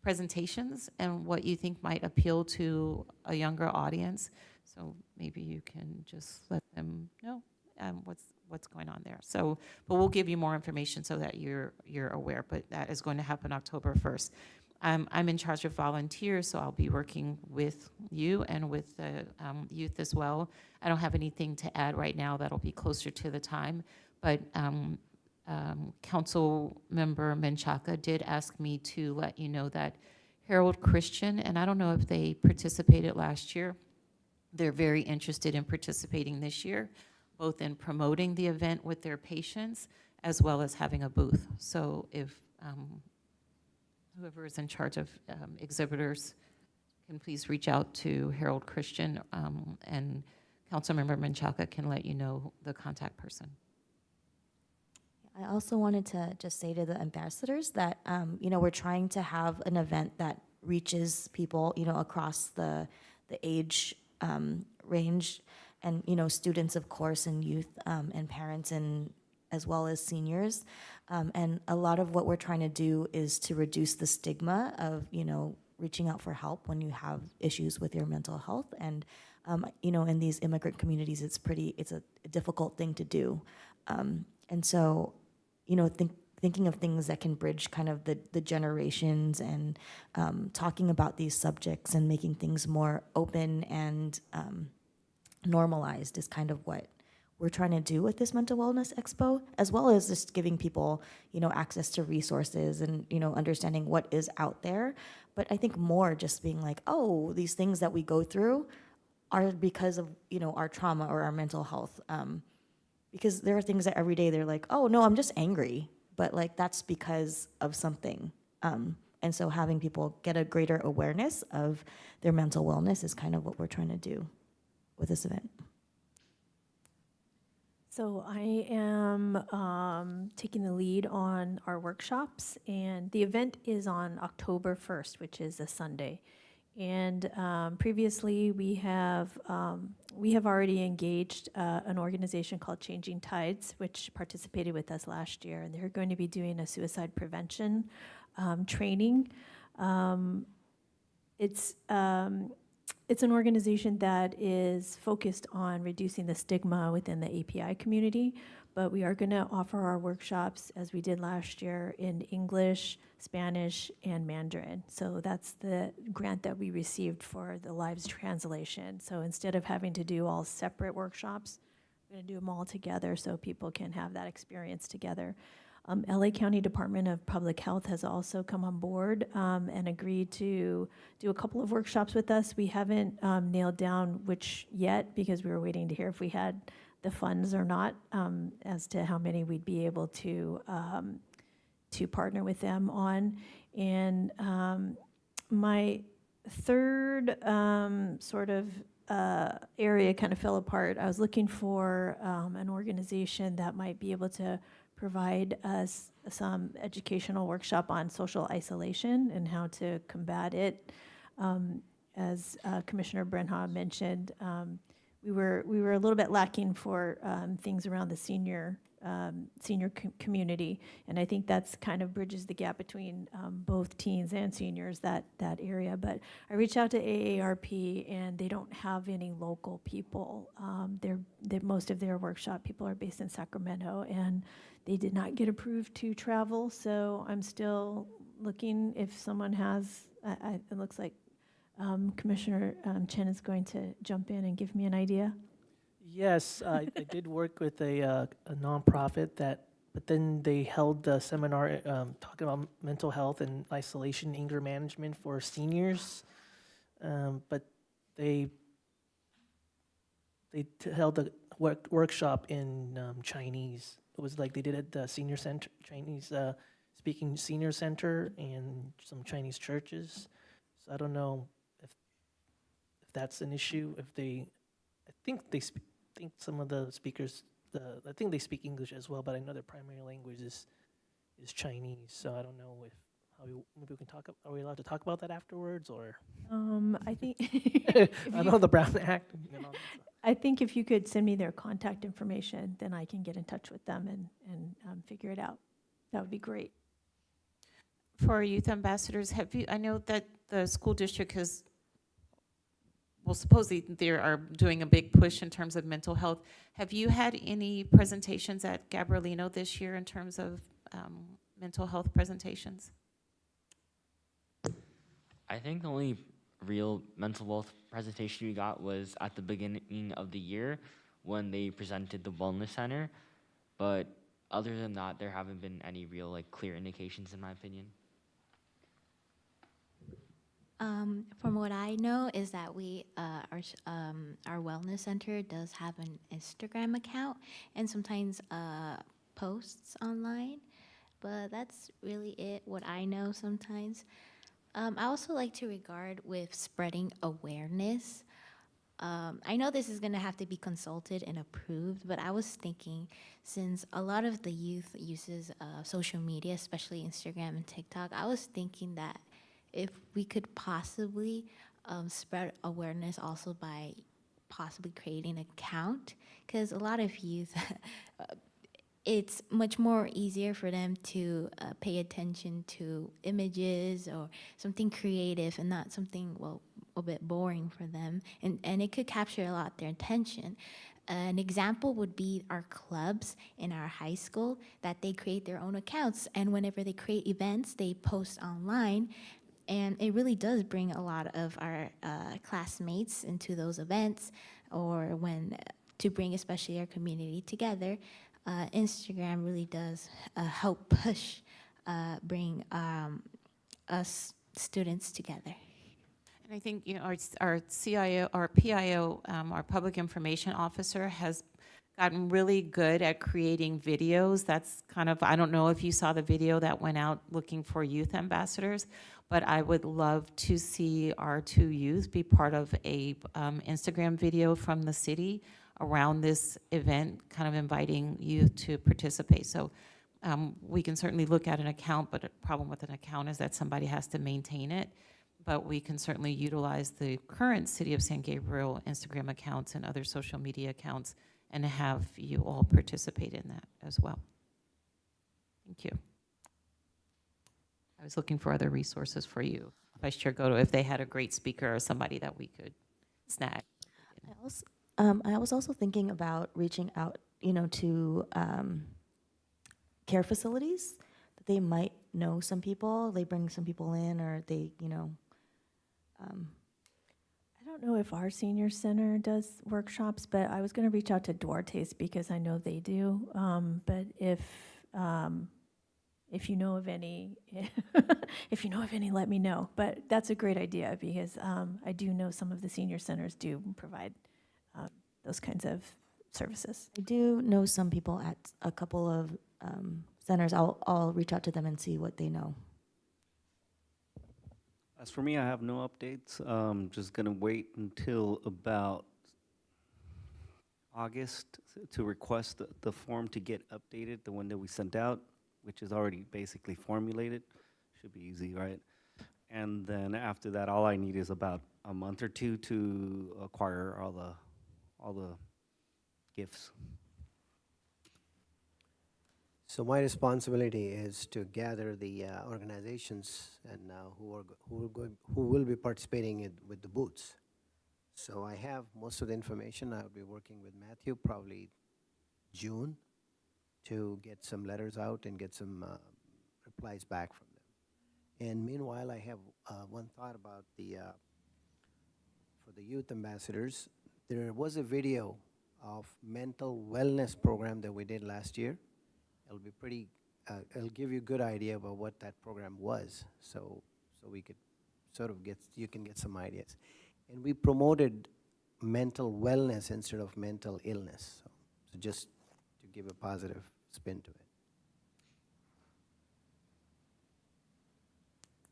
presentations and what you think might appeal to a younger audience. So maybe you can just let them know what's going on there. So, but we'll give you more information so that you're aware, but that is going to happen October 1st. I'm in charge of volunteers, so I'll be working with you and with the youth as well. I don't have anything to add right now. That'll be closer to the time, but Council Member Menchaca did ask me to let you know that Herald Christian, and I don't know if they participated last year, they're very interested in participating this year, both in promoting the event with their patients as well as having a booth. So if whoever is in charge of exhibitors can please reach out to Herald Christian, and Councilmember Menchaca can let you know the contact person. I also wanted to just say to the ambassadors that, we're trying to have an event that reaches people, across the age range, and, students, of course, and youth, and parents, and as well as seniors. And a lot of what we're trying to do is to reduce the stigma of, reaching out for help when you have issues with your mental health. And, in these immigrant communities, it's a difficult thing to do. And so, thinking of things that can bridge kind of the generations, and talking about these subjects and making things more open and normalized is kind of what we're trying to do with this mental wellness expo, as well as just giving people, access to resources and, understanding what is out there. But I think more just being like, oh, these things that we go through are because of, our trauma or our mental health. Because there are things that every day they're like, oh, no, I'm just angry. But like, that's because of something. And so having people get a greater awareness of their mental wellness is kind of what we're trying to do with this event. So I am taking the lead on our workshops, and the event is on October 1st, which is a Sunday. And previously, we have already engaged an organization called Changing Tides, which participated with us last year, and they're going to be doing a suicide prevention training. It's an organization that is focused on reducing the stigma within the API community, but we are going to offer our workshops, as we did last year, in English, Spanish, and Mandarin. So that's the grant that we received for the Lives translation. So instead of having to do all separate workshops, we're going to do them all together so people can have that experience together. LA County Department of Public Health has also come on board and agreed to do a couple of workshops with us. We haven't nailed down which yet, because we were waiting to hear if we had the funds or not, as to how many we'd be able to partner with them on. And my third sort of area kind of fell apart. I was looking for an organization that might be able to provide us some educational workshop on social isolation and how to combat it. As Commissioner Brenha mentioned, we were a little bit lacking for things around the senior community, and I think that's kind of bridges the gap between both teens and seniors, that area. But I reached out to AARP, and they don't have any local people. Most of their workshop people are based in Sacramento, and they did not get approved to travel. So I'm still looking if someone has. It looks like Commissioner Chen is going to jump in and give me an idea. Yes, I did work with a nonprofit but then they held a seminar talking about mental health and isolation, anger management for seniors. But they held a workshop in Chinese. It was like they did at the senior center, Chinese speaking senior center, and some Chinese churches. So I don't know if that's an issue. I think some of the speakers, I think they speak English as well, but I know their primary language is Chinese. So I don't know maybe we can talk. Are we allowed to talk about that afterwards, or? I think. I know the Brown Act. I think if you could send me their contact information, then I can get in touch with them and figure it out. That would be great. For our youth ambassadors, I know that the school district has, well, supposedly they are doing a big push in terms of mental health. Have you had any presentations at Gabrielino this year in terms of mental health presentations? I think the only real mental health presentation we got was at the beginning of the year when they presented the Wellness Center. But other than that, there haven't been any real clear indications, in my opinion. From what I know is that our wellness center does have an Instagram account and sometimes posts online, but that's really it. What I know sometimes. I also like to regard with spreading awareness. I know this is going to have to be consulted and approved, but I was thinking, since a lot of the youth uses social media, especially Instagram and TikTok, I was thinking that if we could possibly spread awareness also by possibly creating an account, because a lot of youth, it's much more easier for them to pay attention to images or something creative and not something, well, a bit boring for them. And it could capture a lot their attention. An example would be our clubs in our high school, that they create their own accounts. And whenever they create events, they post online. And it really does bring a lot of our classmates into those events, or when to bring especially our community together. Instagram really does help push, bring us students together. And I think, our CIO, our PIO, our Public Information Officer has gotten really good at creating videos. That's kind of, I don't know if you saw the video that went out looking for youth ambassadors, but I would love to see our 2 youth be part of a Instagram video from the city around this event, kind of inviting youth to participate. So we can certainly look at an account, but a problem with an account is that somebody has to maintain it. But we can certainly utilize the current City of San Gabriel Instagram accounts and other social media accounts and have you all participate in that as well. Thank you. I was looking for other resources for you, Vice Chair Goto, if they had a great speaker or somebody that we could snag. I was also thinking about reaching out, to care facilities. That they might know some people. They bring some people in, or they, I don't know if our senior center does workshops, but I was going to reach out to Duarte's because I know they do. But if you know of any, if you know of any, let me know. But that's a great idea because I do know some of the senior centers do provide those kinds of services. I do know some people at a couple of centers. I'll reach out to them and see what they know. As for me, I have no updates. Just gonna wait until about August to request the form to get updated, the one that we sent out, which is already basically formulated. Should be easy, right? And then after that, all I need is about a month or 2 to acquire all the gifts. So my responsibility is to gather the organizations and who will be participating with the booths. So I have most of the information. I'll be working with Matthew probably June to get some letters out and get some replies back from them. And meanwhile, I have one thought about for the youth ambassadors. There was a video of mental wellness program that we did last year. It'll be pretty, it'll give you a good idea about what that program was. So we could sort of you can get some ideas. And we promoted mental wellness instead of mental illness. So just to give a positive spin to it.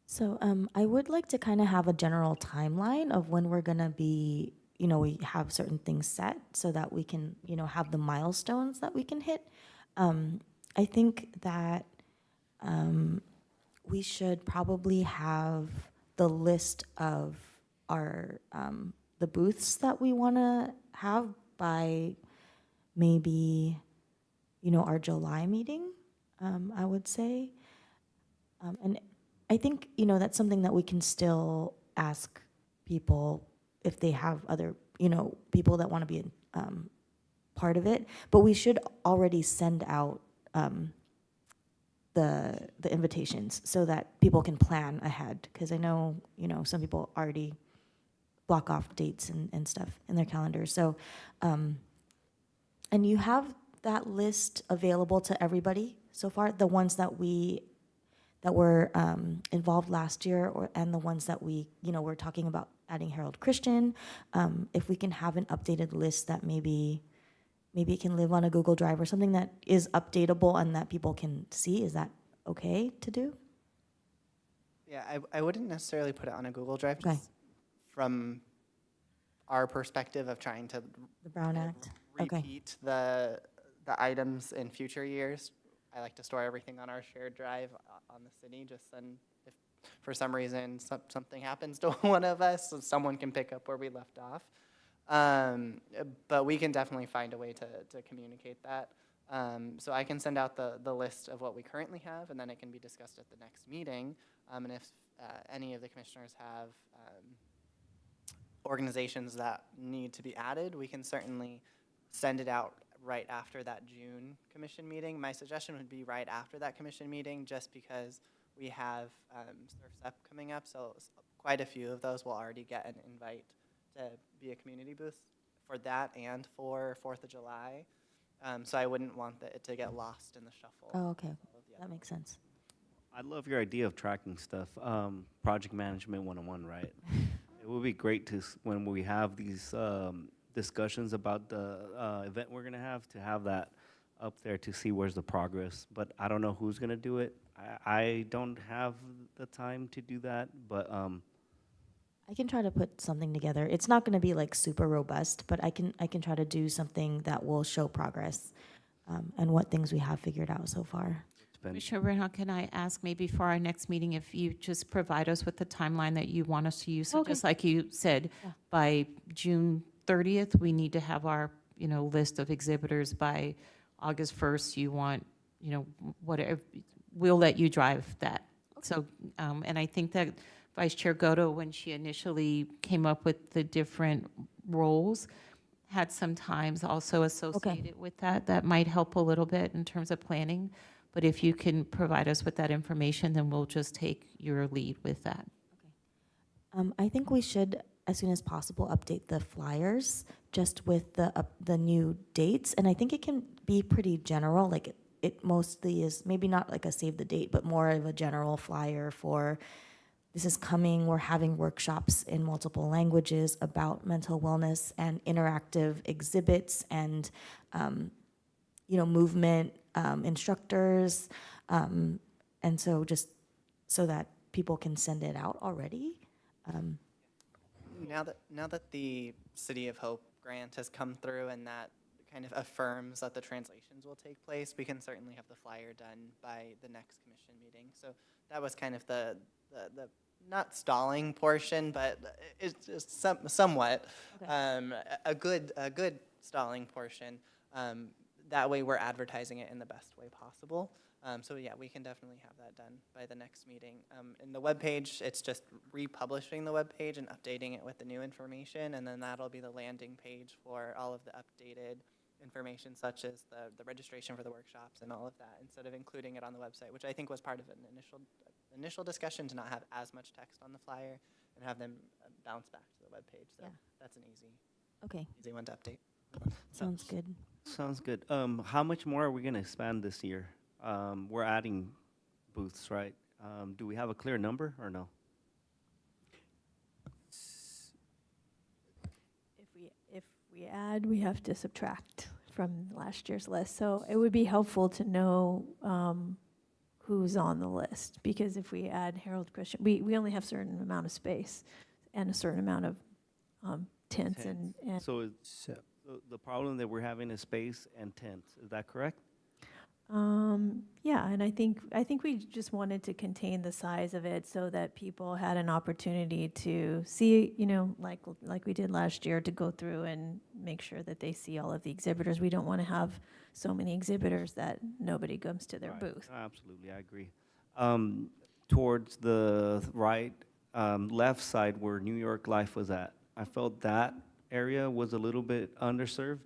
So I would like to kind of have a general timeline of when we're going to be, we have certain things set so that we can, have the milestones that we can hit. I think that we should probably have the list of our the booths that we want to have by maybe, our July meeting, I would say. And I think, that's something that we can still ask people if they have other, people that want to be part of it. But we should already send out the invitations so that people can plan ahead. Because I know, some people already block off dates and stuff in their calendars. So, and you have that list available to everybody so far, the ones that were involved last year, and the ones that we're talking about adding Herald Christian. If we can have an updated list that maybe it can live on a Google Drive or something that is updatable and that people can see, is that okay to do? Yeah, I wouldn't necessarily put it on a Google Drive. Okay. Just from our perspective of trying to The Brown kind of Act. Okay. repeat the items in future years. I like to store everything on our shared drive on the city, just then if for some reason something happens to one of us, so someone can pick up where we left off. But we can definitely find a way to communicate that. So I can send out the list of what we currently have, and then it can be discussed at the next meeting. And if any of the commissioners have organizations that need to be added, we can certainly send it out right after that June commission meeting. My suggestion would be right after that commission meeting, just because we have Surf's Up coming up, so quite a few of those will already get an invite to be a community booth for that and for 4th of July. So I wouldn't want it to get lost in the shuffle. Oh, okay. of the other That makes sense. I love your idea of tracking stuff, project management 101, right? It would be great when we have these discussions about the event we're gonna have, to have that up there to see where's the progress. But I don't know who's gonna do it. I don't have the time to do that, but I can try to put something together. It's not going to be like super robust, but I can try to do something that will show progress and what things we have figured out so far. Commissioner Bernal, can I ask maybe for our next meeting if you just provide us with the timeline that you want us to use? So Okay. just like you said, Yeah. by June 30th, we need to have our, list of exhibitors. By August 1st, you want, whatever, we'll let you drive that. So, and I think that Vice Chair Goto, when she initially came up with the different roles, had some times also associated with that. That might help a little bit in terms of planning. But if you can provide us with that information, then we'll just take your lead with that. I think we should, as soon as possible, update the flyers just with the new dates. And I think it can be pretty general. Like it mostly is maybe not like a save the date, but more of a general flyer for this is coming. We're having workshops in multiple languages about mental wellness and interactive exhibits and, movement instructors. And so just so that people can send it out already. Now that the City of Hope grant has come through and that kind of affirms that the translations will take place, we can certainly have the flyer done by the next commission meeting. So that was kind of the not stalling portion, but it's just somewhat a good stalling portion. That way we're advertising it in the best way possible. So yeah, we can definitely have that done by the next meeting. In the webpage, it's just republishing the webpage and updating it with the new information, and then that'll be the landing page for all of the updated information, such as the registration for the workshops and all of that, instead of including it on the website, which I think was part of an initial discussion to not have as much text on the flyer and have them bounce back to the webpage. So Yeah. that's an easy one to update. Sounds good. sounds good. How much more are we gonna expand this year? We're adding booths, right? Do we have a clear number or no? If we add, we have to subtract from last year's list. So it would be helpful to know who's on the list, because if we add Harold Christian, we only have a certain amount of space and a certain amount of tents and So So, the problem that we're having is space and tents, is that correct? yeah, and I think we just wanted to contain the size of it so that people had an opportunity to see, like we did last year, to go through and make sure that they see all of the exhibitors. We don't want to have so many exhibitors that nobody comes to their Right. booth. Absolutely, I agree. Towards the left side where New York Life was at, I felt that area was a little bit underserved.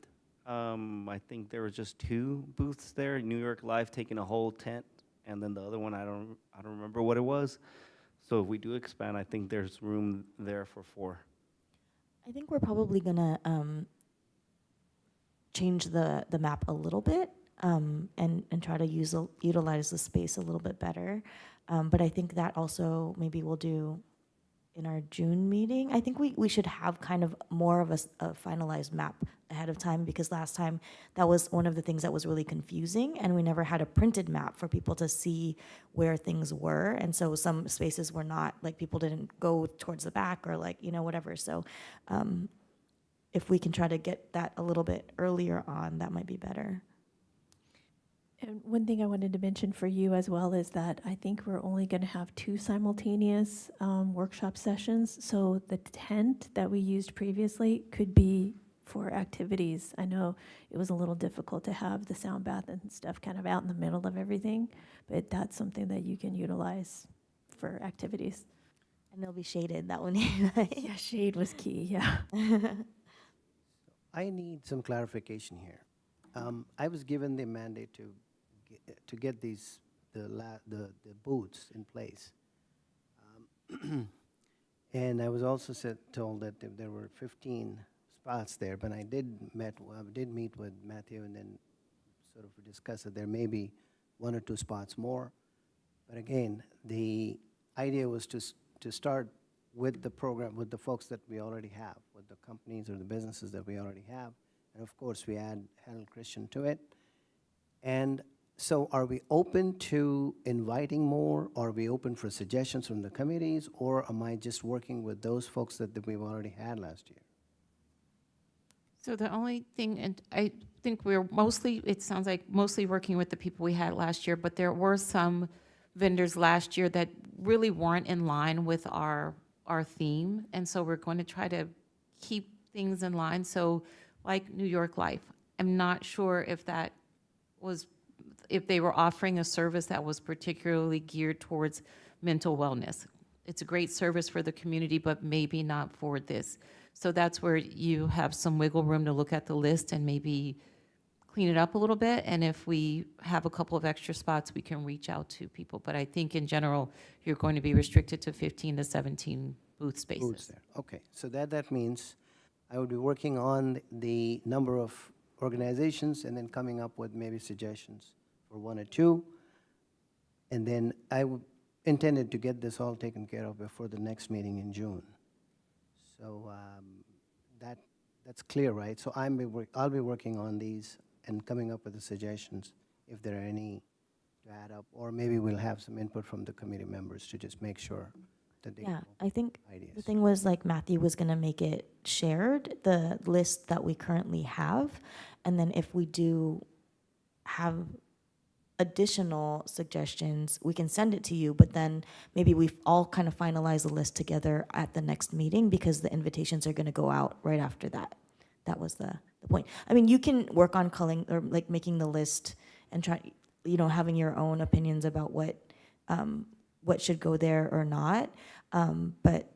I think there was just 2 booths there, New York Life taking a whole tent, and then the other one, I don't remember what it was. So if we do expand, I think there's room there for 4. I think we're probably gonna change the map a little bit and try to utilize the space a little bit better. But I think that also maybe we'll do in our June meeting. I think we should have kind of more of a finalized map ahead of time, because last time that was one of the things that was really confusing, and we never had a printed map for people to see where things were. And so some spaces were not, like, people didn't go towards the back or whatever. So if we can try to get that a little bit earlier on, that might be better. And one thing I wanted to mention for you as well is that I think we're only going to have 2 simultaneous workshop sessions. So the tent that we used previously could be for activities. I know it was a little difficult to have the sound bath and stuff kind of out in the middle of everything, but that's something that you can utilize for activities. And they'll be shaded, that one. Yeah, shade was key, yeah. I need some clarification here. I was given the mandate to get these, the booths in place. And I was also told that there were 15 spots there, but I did meet with Matthew and then sort of discuss that there may be 1 or 2 spots more. But again, the idea was to start with the program, with the folks that we already have, with the companies or the businesses that we already have. And of course, we add Harold Christian to it. And so are we open to inviting more? Are we open for suggestions from the committees? Or am I just working with those folks that we've already had last year? So the only thing, and I think we're mostly, it sounds like mostly working with the people we had last year, but there were some vendors last year that really weren't in line with our theme. And so we're going to try to keep things in line. So like New York Life, I'm not sure if that was, if they were offering a service that was particularly geared towards mental wellness. It's a great service for the community, but maybe not for this. So that's where you have some wiggle room to look at the list and maybe clean it up a little bit. And if we have a couple of extra spots, we can reach out to people. But I think in general, you're going to be restricted to 15 to 17 booth spaces. Booths there. Okay, so that means I would be working on the number of organizations and then coming up with maybe suggestions for 1 or 2. And then I intended to get this all taken care of before the next meeting in June. So that's clear, right? So I'll be working on these and coming up with the suggestions if there are any to add up, or maybe we'll have some input from the committee members to just make sure that they Yeah, come up I think with ideas. the thing was, like, Matthew was gonna make it shared, the list that we currently have. And then if we do have additional suggestions, we can send it to you, but then maybe we've all kind of finalized the list together at the next meeting, because the invitations are gonna go out right after that. That was the point. I mean, you can work on culling, or like making the list and try, having your own opinions about what should go there or not. But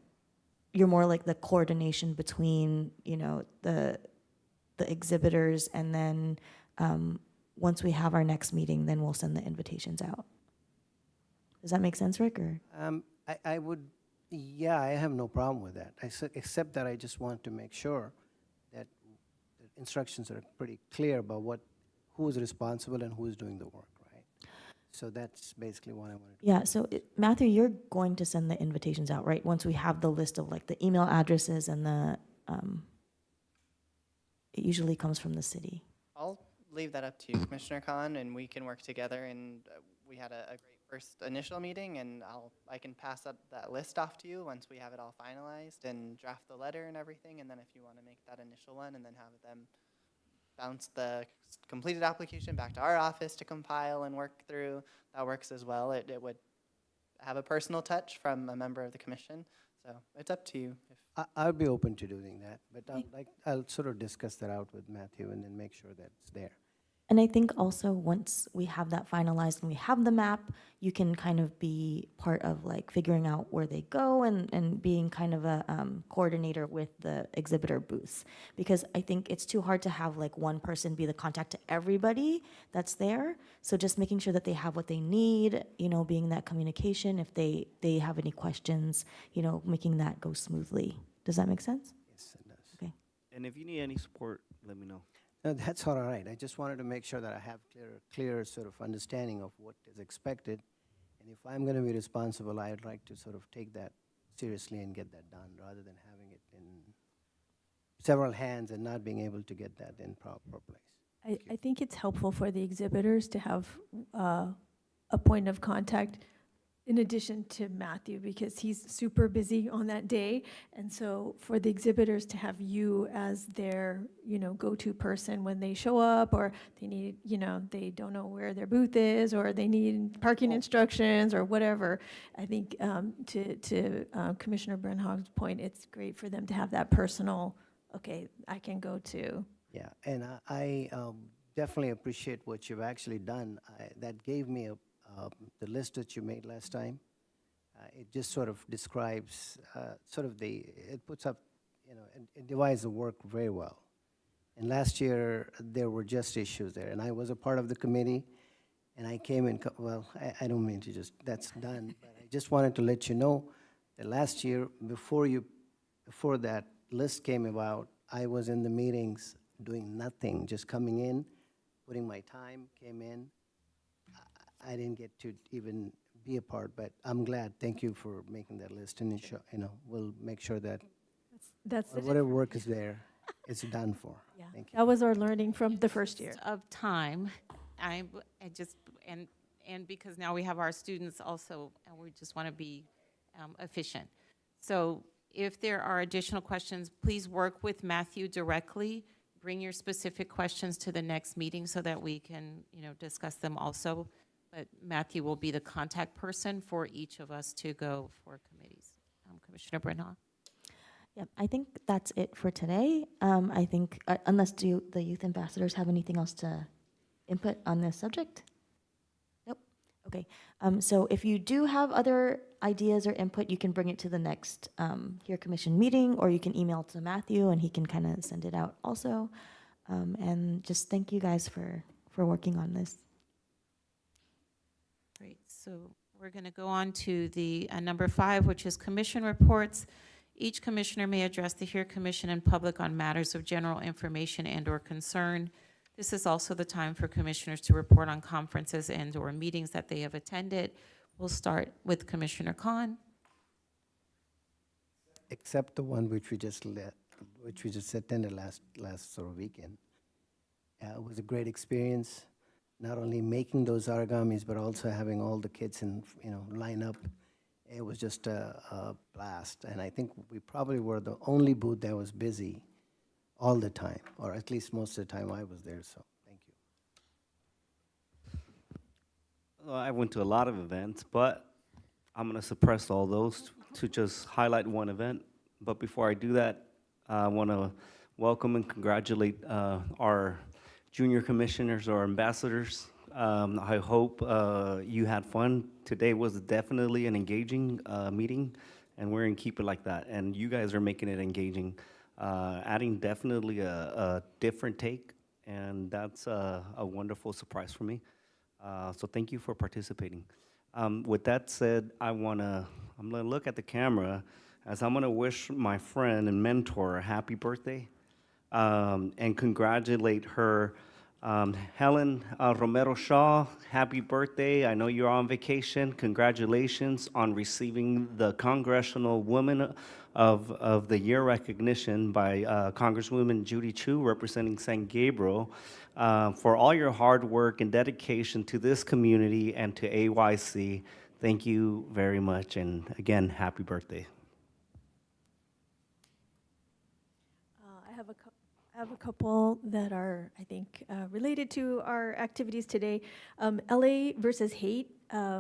you're more like the coordination between, the exhibitors, and then once we have our next meeting, then we'll send the invitations out. Does that make sense, Rick? Or I would, yeah, I have no problem with that. Except that I just want to make sure that the instructions are pretty clear about who is responsible and who is doing the work, right? So that's basically what I wanted to. yeah, so Matthew, you're going to send the invitations out, right? Once we have the list of like the email addresses and the, it usually comes from the city. I'll leave that up to you, Commissioner Khan, and we can work together. And we had a great first initial meeting, and I can pass that list off to you once we have it all finalized and draft the letter and everything. And then if you want to make that initial one and then have them bounce the completed application back to our office to compile and work through, that works as well. It would have a personal touch from a member of the commission. So it's up to you. I'll be open to doing that, but I'll sort of discuss that out with Matthew and then make sure that it's there. And I think also once we have that finalized and we have the map, you can kind of be part of like figuring out where they go and being kind of a coordinator with the exhibitor booths. Because I think it's too hard to have like one person be the contact to everybody that's there. So just making sure that they have what they need, being that communication, if they have any questions, making that go smoothly. Does that make sense? Yes, it does. Okay. And if you need any support, let me know. No, that's all right. I just wanted to make sure that I have clear sort of understanding of what is expected. And if I'm going to be responsible, I'd like to sort of take that seriously and get that done, rather than having it in several hands and not being able to get that in proper place. I think it's helpful for the exhibitors to have a point of contact in addition to Matthew, because he's super busy on that day. And so for the exhibitors to have you as their, go-to person when they show up, or they need, they don't know where their booth is, or they need parking instructions or whatever, I think to Commissioner Brenhog's point, it's great for them to have that personal, okay, I can go to. Yeah, and I definitely appreciate what you've actually done. That gave me the list that you made last time. It just sort of describes it puts up, it divides the work very well. And last year, there were just issues there, and I was a part of the committee, and I came in, I don't mean to just, that's done, but I just wanted to let you know that last year, before that list came about, I was in the meetings doing nothing, just coming in, putting my time, came in. I didn't get to even be a part, but I'm glad. Thank you for making that list, and we'll make sure that That's the whatever work is there, it's done for. Yeah, Thank you. that was our learning from the first year. Of time, I just, and because now we have our students also, and we just want to be efficient. So if there are additional questions, please work with Matthew directly. Bring your specific questions to the next meeting so that we can, discuss them also. But Matthew will be the contact person for each of us to go for committees. Commissioner Brenhog? Yep, I think that's it for today. I think, unless the youth ambassadors have anything else to input on this subject? Nope. Okay. So if you do have other ideas or input, you can bring it to the next HERE Commission meeting, or you can email to Matthew and he can kind of send it out also. And just thank you guys for working on this. Great. So we're going to go on to the number 5, which is commission reports. Each commissioner may address the HERE Commission in public on matters of general information and/or concern. This is also the time for commissioners to report on conferences and/or meetings that they have attended. We'll start with Commissioner Khan. Except the one which we just attended last sort of weekend. It was a great experience, not only making those origamis, but also having all the kids line up. It was just a blast, and I think we probably were the only booth that was busy all the time, or at least most of the time I was there, so thank you. I went to a lot of events, but I'm going to suppress all those to just highlight one event. But before I do that, I want to welcome and congratulate our junior commissioners or ambassadors. I hope you had fun. Today was definitely an engaging meeting, and we're going to keep it like that. And you guys are making it engaging, adding definitely a different take, and that's a wonderful surprise for me. So thank you for participating. With that said, I'm gonna look at the camera as I'm gonna wish my friend and mentor a happy birthday, and congratulate her. Helen Romero Shaw, happy birthday. I know you're on vacation. Congratulations on receiving the Congressional Woman of the Year recognition by Congresswoman Judy Chu, representing San Gabriel, for all your hard work and dedication to this community and to AYC. Thank you very much, and again, happy birthday. I have a couple that are, I think, related to our activities today. LA versus Hate,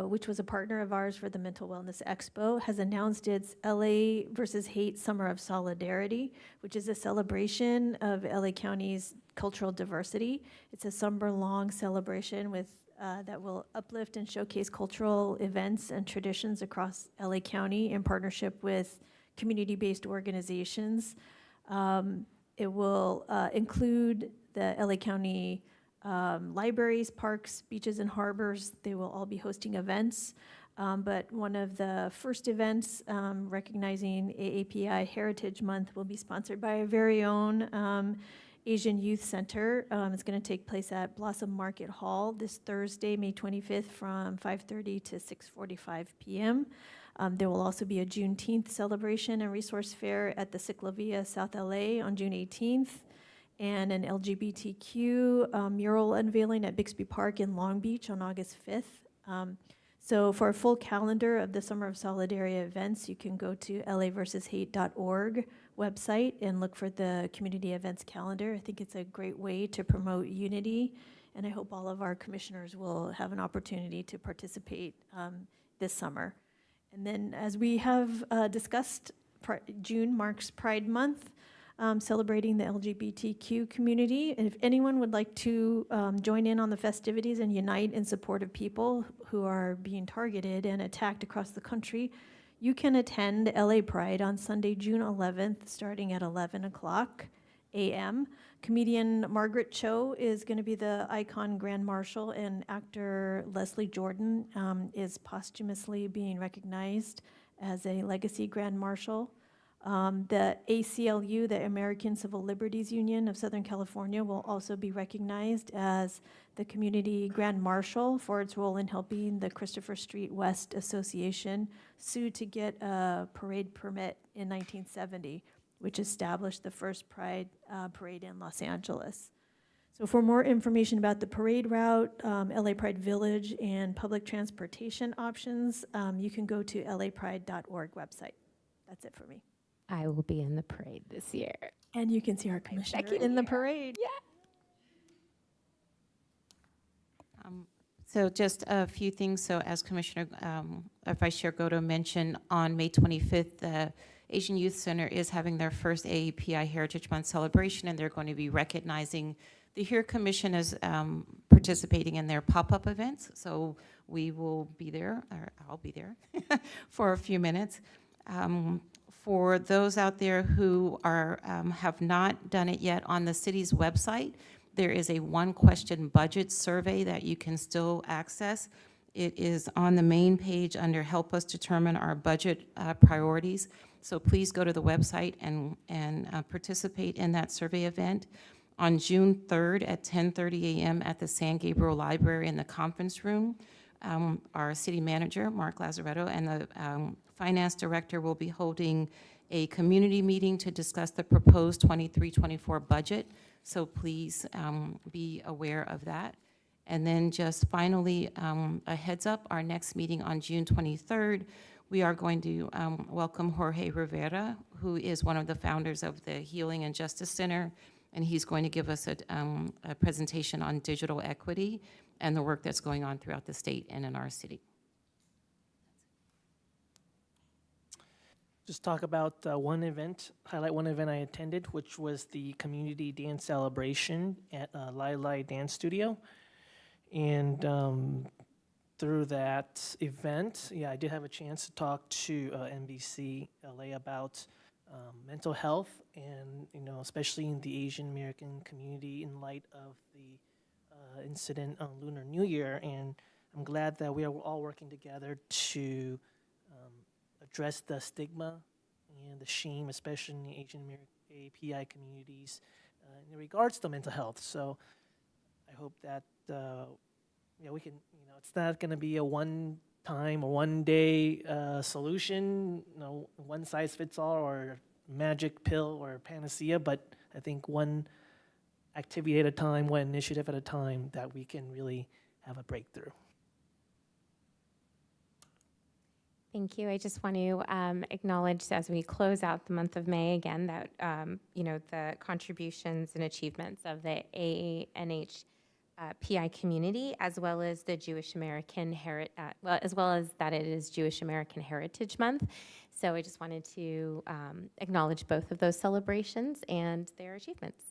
which was a partner of ours for the Mental Wellness Expo, has announced its LA versus Hate Summer of Solidarity, which is a celebration of LA County's cultural diversity. It's a summer-long celebration that will uplift and showcase cultural events and traditions across LA County in partnership with community-based organizations. It will include the LA County libraries, parks, beaches, and harbors. They will all be hosting events. But one of the first events recognizing AAPI Heritage Month will be sponsored by our very own Asian Youth Center. It's going to take place at Blossom Market Hall this Thursday, May 25th from 5:30 to 6:45 p.m. There will also be a Juneteenth celebration and resource fair at the Ciclovia South LA on June 18th, and an LGBTQ mural unveiling at Bixby Park in Long Beach on August 5th. So for a full calendar of the Summer of Solidarity events, you can go to laversushate.org website and look for the community events calendar. I think it's a great way to promote unity, and I hope all of our commissioners will have an opportunity to participate this summer. And then, as we have discussed, June marks Pride Month, celebrating the LGBTQ community. And if anyone would like to join in on the festivities and unite in support of people who are being targeted and attacked across the country, you can attend LA Pride on Sunday, June 11th, starting at 11 o'clock a.m. Comedian Margaret Cho is going to be the icon Grand Marshal, and actor Leslie Jordan is posthumously being recognized as a legacy Grand Marshal. The ACLU, the American Civil Liberties Union of Southern California, will also be recognized as the Community Grand Marshal for its role in helping the Christopher Street West Association sue to get a parade permit in 1970, which established the first Pride parade in Los Angeles. So for more information about the parade route, LA Pride Village, and public transportation options, you can go to lapride.org website. That's it for me. I will be in the parade this year. And you can see our commissioner second in the year. parade. Yeah. So just a few things. So as Commissioner Vice Chair Goto mentioned, on May 25th, the Asian Youth Center is having their first AAPI Heritage Month celebration, and they're going to be recognizing the HERE Commission as participating in their pop-up events. So we will be there, or I'll be there, for a few minutes. For those out there who are have not done it yet, on the city's website, there is a one-question budget survey that you can still access. It is on the main page under Help Us Determine Our Budget Priorities. So please go to the website and participate in that survey event. On June 3rd at 10:30 a.m. at the San Gabriel Library in the conference room, our city manager, Mark Lazaretto, and the finance director will be holding a community meeting to discuss the proposed 23-24 budget. So please be aware of that. And then just finally, a heads up, our next meeting on June 23rd, we are going to welcome Jorge Rivera, who is one of the founders of the Healing and Justice Center, and he's going to give us a presentation on digital equity and the work that's going on throughout the state and in our city. Just talk about highlight one event I attended, which was the community dance celebration at Lai Lai Dance Studio. And through that event, I did have a chance to talk to NBC LA about mental health, and especially in the Asian American community in light of the incident on Lunar New Year. And I'm glad that we are all working together to address the stigma and the shame, especially in the Asian American API communities, in regards to mental health. So I hope that we can, it's not going to be a one-time or one-day solution, one size fits all or magic pill or panacea, but I think one activity at a time, one initiative at a time, that we can really have a breakthrough. Thank you. I just want to acknowledge, as we close out the month of May again, that the contributions and achievements of the AANH PI community, as well as the Jewish American as well as that it is Jewish American Heritage Month. So I just wanted to acknowledge both of those celebrations and their achievements.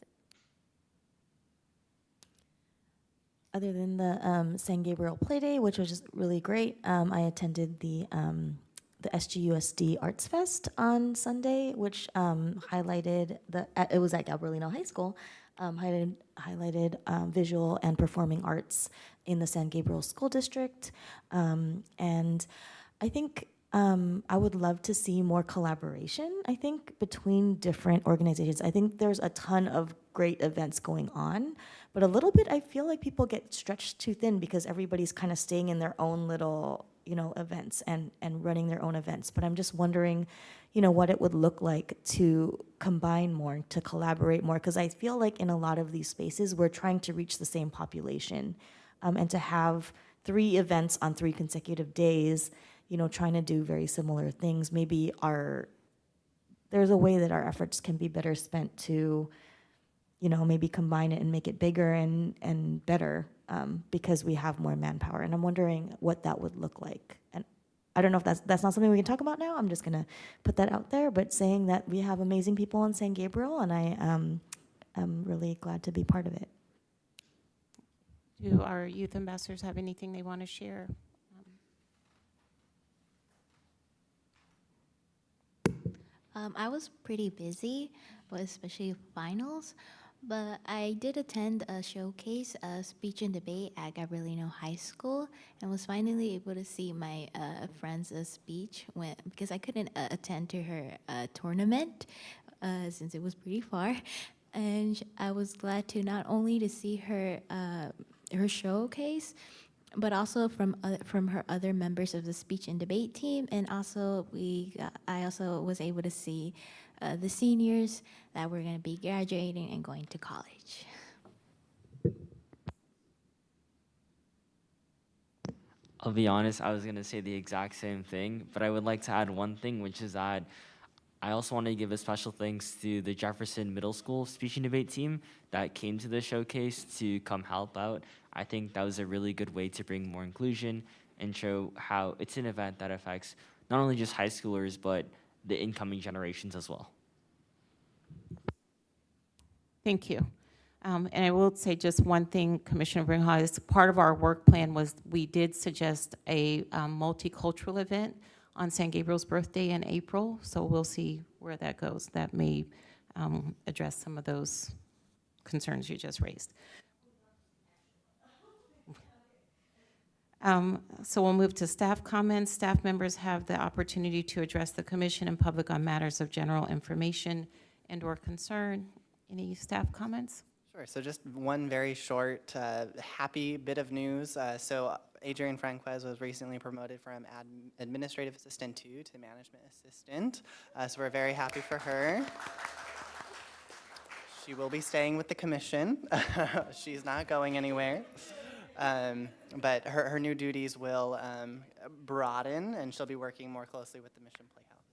Other than the San Gabriel Play Day, which was just really great, I attended the SGUSD Arts Fest on Sunday, which highlighted it was at Gabrielino High School, highlighted visual and performing arts in the San Gabriel School District, and I think I would love to see more collaboration, I think, between different organizations. I think there's a ton of great events going on, but a little bit I feel like people get stretched too thin because everybody's kind of staying in their own little, events and running their own events. But I'm just wondering, what it would look like to combine more, to collaborate more, because I feel like in a lot of these spaces, we're trying to reach the same population, and to have 3 events on 3 consecutive days, you know, trying to do very similar things. Maybe there's a way that our efforts can be better spent to, you know, maybe combine it and make it bigger and better, because we have more manpower. And I'm wondering what that would look like. And I don't know if that's not something we can talk about now. I'm just gonna put that out there, but saying that we have amazing people in San Gabriel, and I'm really glad to be part of it. Do our youth ambassadors have anything they want to share? I was pretty busy, but especially finals. But I did attend a showcase, a speech and debate at Gabrielino High School, and was finally able to see my friend's speech because I couldn't attend to her tournament since it was pretty far. And I was glad to not only to see her her showcase, but also from her other members of the speech and debate team, and also I also was able to see the seniors that were going to be graduating and going to college. I'll be honest, I was going to say the exact same thing, but I would like to add one thing, which is that I also want to give a special thanks to the Jefferson Middle School speech and debate team that came to the showcase to come help out. I think that was a really good way to bring more inclusion and show how it's an event that affects not only just high schoolers, but the incoming generations as well. Thank you. And I will say just one thing, Commissioner Bringhal, is part of our work plan was we did suggest a multicultural event on San Gabriel's birthday in April, so we'll see where that goes. That may address some of those concerns you just raised. So we'll move to staff comments. Staff members have the opportunity to address the commission and public on matters of general information and/or concern. Any staff comments? Sure. So just one very short, happy bit of news. So Adrian Franquez was recently promoted from administrative assistant 2 to management assistant. So we're very happy for her. She will be staying with the commission. She's not going anywhere. But her new duties will broaden, and she'll be working more closely with the Mission Playhouse.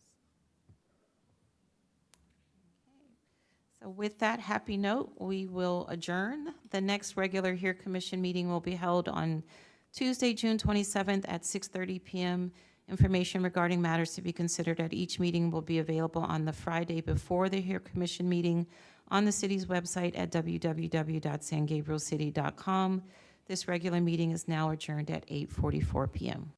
So with that happy note, we will adjourn. The next regular HERE Commission meeting will be held on Tuesday, June 27th at 6:30 p.m. Information regarding matters to be considered at each meeting will be available on the Friday before the HERE Commission meeting on the city's website at www.sangabrielcity.com. This regular meeting is now adjourned at 8:44 p.m.